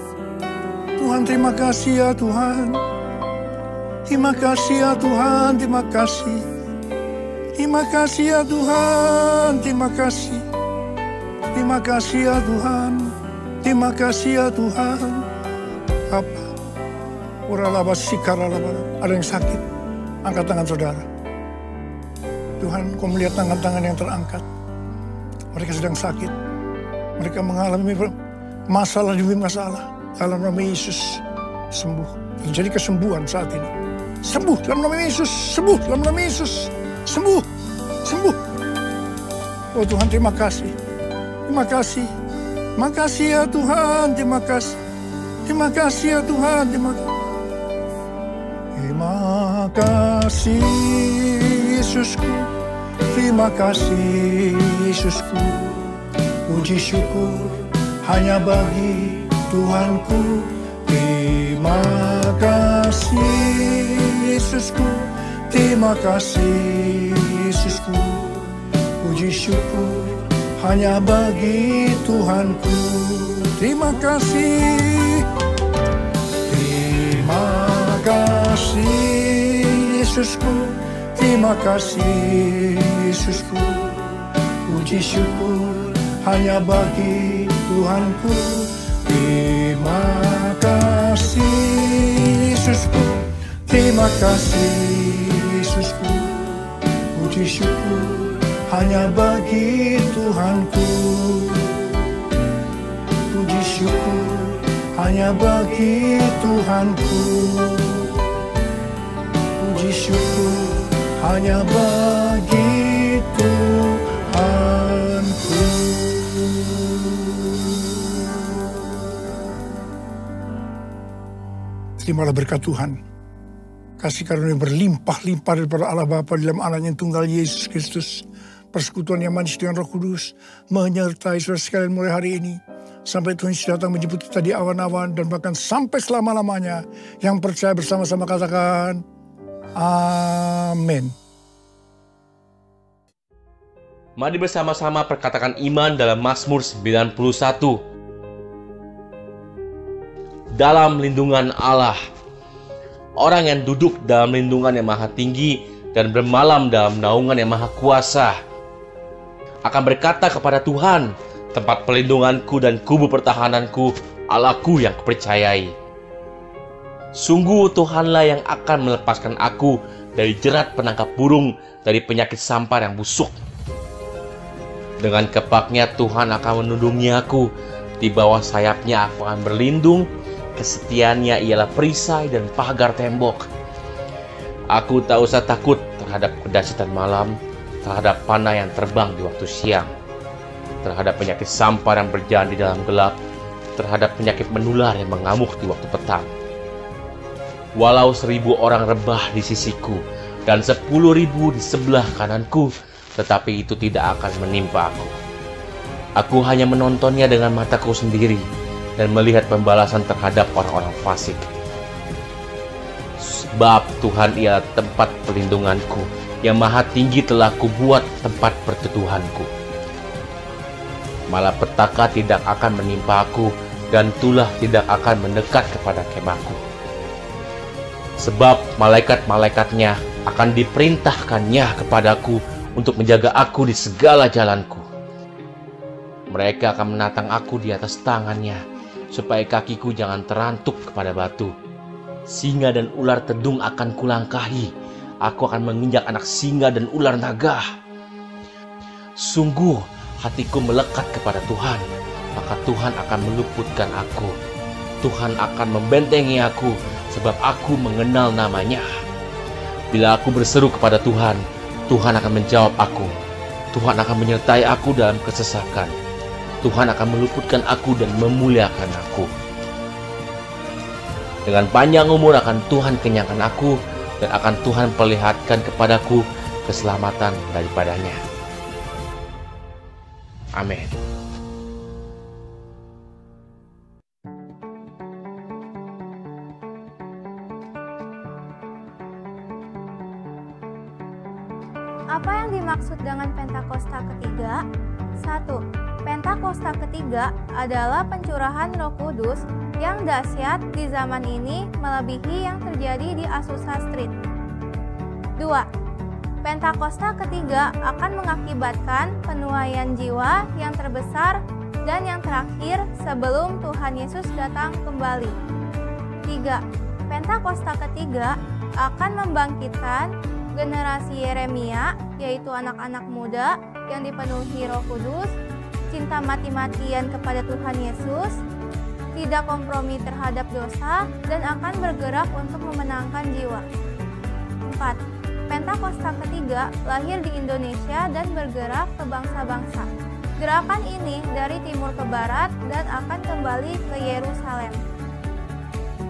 Tuhan terima kasih ya Tuhan. Terima kasih ya Tuhan, terima kasih. Terima kasih ya Tuhan, terima kasih. Terima kasih ya Tuhan. Terima kasih ya Tuhan. Apa? Uralaba sikaralaba. Ada yang sakit? Angkat tangan saudara. Tuhan, Kau melihat tangan-tangan yang terangkat. Mereka sedang sakit. Mereka mengalami masalah demi masalah. Dalam nama Yesus, sembuh. Terjadi kesembuhan saat ini. Sembuh dalam nama Yesus. Sembuh dalam nama Yesus. Sembuh. Sembuh. Oh Tuhan, terima kasih. Terima kasih. Terima kasih ya Tuhan. Terima kasih. Terima kasih ya Tuhan. Terima kasih. Terima kasih Yesusku. Terima kasih Yesusku. Puji syukur hanya bagi Tuhanku. Terima kasih Yesusku. Terima kasih Yesusku. Puji syukur hanya bagi Tuhanku. Terima kasih. Terima kasih Yesusku. Terima kasih Yesusku. Puji syukur hanya bagi Tuhanku. Terima kasih Yesusku. Terima kasih Yesusku. Puji syukur hanya bagi Tuhanku. Puji syukur hanya bagi Tuhanku. Puji syukur hanya bagi Tuhanku. Terimalah berkat Tuhan. Kasih karunia berlimpah-limpah daripada Allah Bapa dalam Anaknya yang tunggal Yesus Kristus. Persekutuan yang manis dengan Roh Kudus menyertai saudara sekalian mulai hari ini. Sampai Tuhan Yesus datang menjemput kita di awan-awan dan bahkan sampai selama-lamanya. Yang percaya bersama-sama katakan, amin. Mari bersama-sama perkatakan iman dalam Mazmur 91. Dalam lindungan Allah. Orang yang duduk dalam lindungan yang maha tinggi dan bermalam dalam naungan yang maha kuasa akan berkata kepada Tuhan, tempat pelindunganku dan kubu pertahananku, Allahku yang kupercayai. Sungguh Tuhanlah yang akan melepaskan aku dari jerat penangkap burung, dari penyakit sampar yang busuk. Dengan kepaknya Tuhan akan menundungi aku, di bawah sayapnya aku akan berlindung. Kesetiaannya ialah perisai dan pagar tembok. Aku tak usah takut terhadap kedahsyatan malam, terhadap panah yang terbang di waktu siang, terhadap penyakit sampar yang berjalan di dalam gelap, terhadap penyakit menular yang mengamuk di waktu petang. Walau 1000 orang rebah di sisiku dan 10.000 di sebelah kananku, tetapi itu tidak akan menimpa aku. Aku hanya menontonnya dengan mataku sendiri dan melihat pembalasan terhadap orang-orang fasik. Sebab Tuhan ialah tempat perlindunganku, yang maha tinggi telah kubuat tempat perteduhanku. Malapetaka tidak akan menimpa aku, dan tulah tidak akan mendekat kepada kemahku. Sebab malaikat-malaikatnya akan diperintahkannya kepadaku untuk menjaga aku di segala jalanku. Mereka akan menatang aku di atas tangannya, supaya kakiku jangan terantuk kepada batu. Singa dan ular tedung akan kulangkahi. Aku akan menginjak anak singa dan ular naga. Sungguh hatiku melekat kepada Tuhan. maka Tuhan akan meluputkan aku. Tuhan akan membentengi aku, sebab aku mengenal namanya. Bila aku berseru kepada Tuhan, Tuhan akan menjawab aku. Tuhan akan menyertai aku dalam kesesakan. Tuhan akan meluputkan aku dan memuliakan aku. Dengan panjang umur akan Tuhan kenyangkan aku, dan akan Tuhan perlihatkan kepadaku keselamatan daripadanya. Amin. Apa yang dimaksud dengan Pentakosta ketiga? 1. Pentakosta ketiga adalah pencurahan Roh Kudus yang dahsyat di zaman ini melebihi yang terjadi di Azusa Street. 2. Pentakosta ketiga akan mengakibatkan penuaian jiwa yang terbesar dan yang terakhir sebelum Tuhan Yesus datang kembali. 3. Pentakosta ketiga akan membangkitkan generasi Yeremia, yaitu anak-anak muda yang dipenuhi Roh Kudus, cinta mati-matian kepada Tuhan Yesus, tidak kompromi terhadap dosa, dan akan bergerak untuk memenangkan jiwa. 4. Pentakosta ketiga lahir di Indonesia dan bergerak ke bangsa-bangsa. Gerakan ini dari timur ke barat dan akan kembali ke Yerusalem.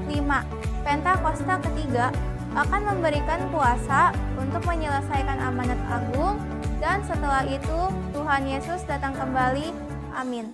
5. Pentakosta ketiga akan memberikan kuasa untuk menyelesaikan amanat agung, dan setelah itu Tuhan Yesus datang kembali. Amin.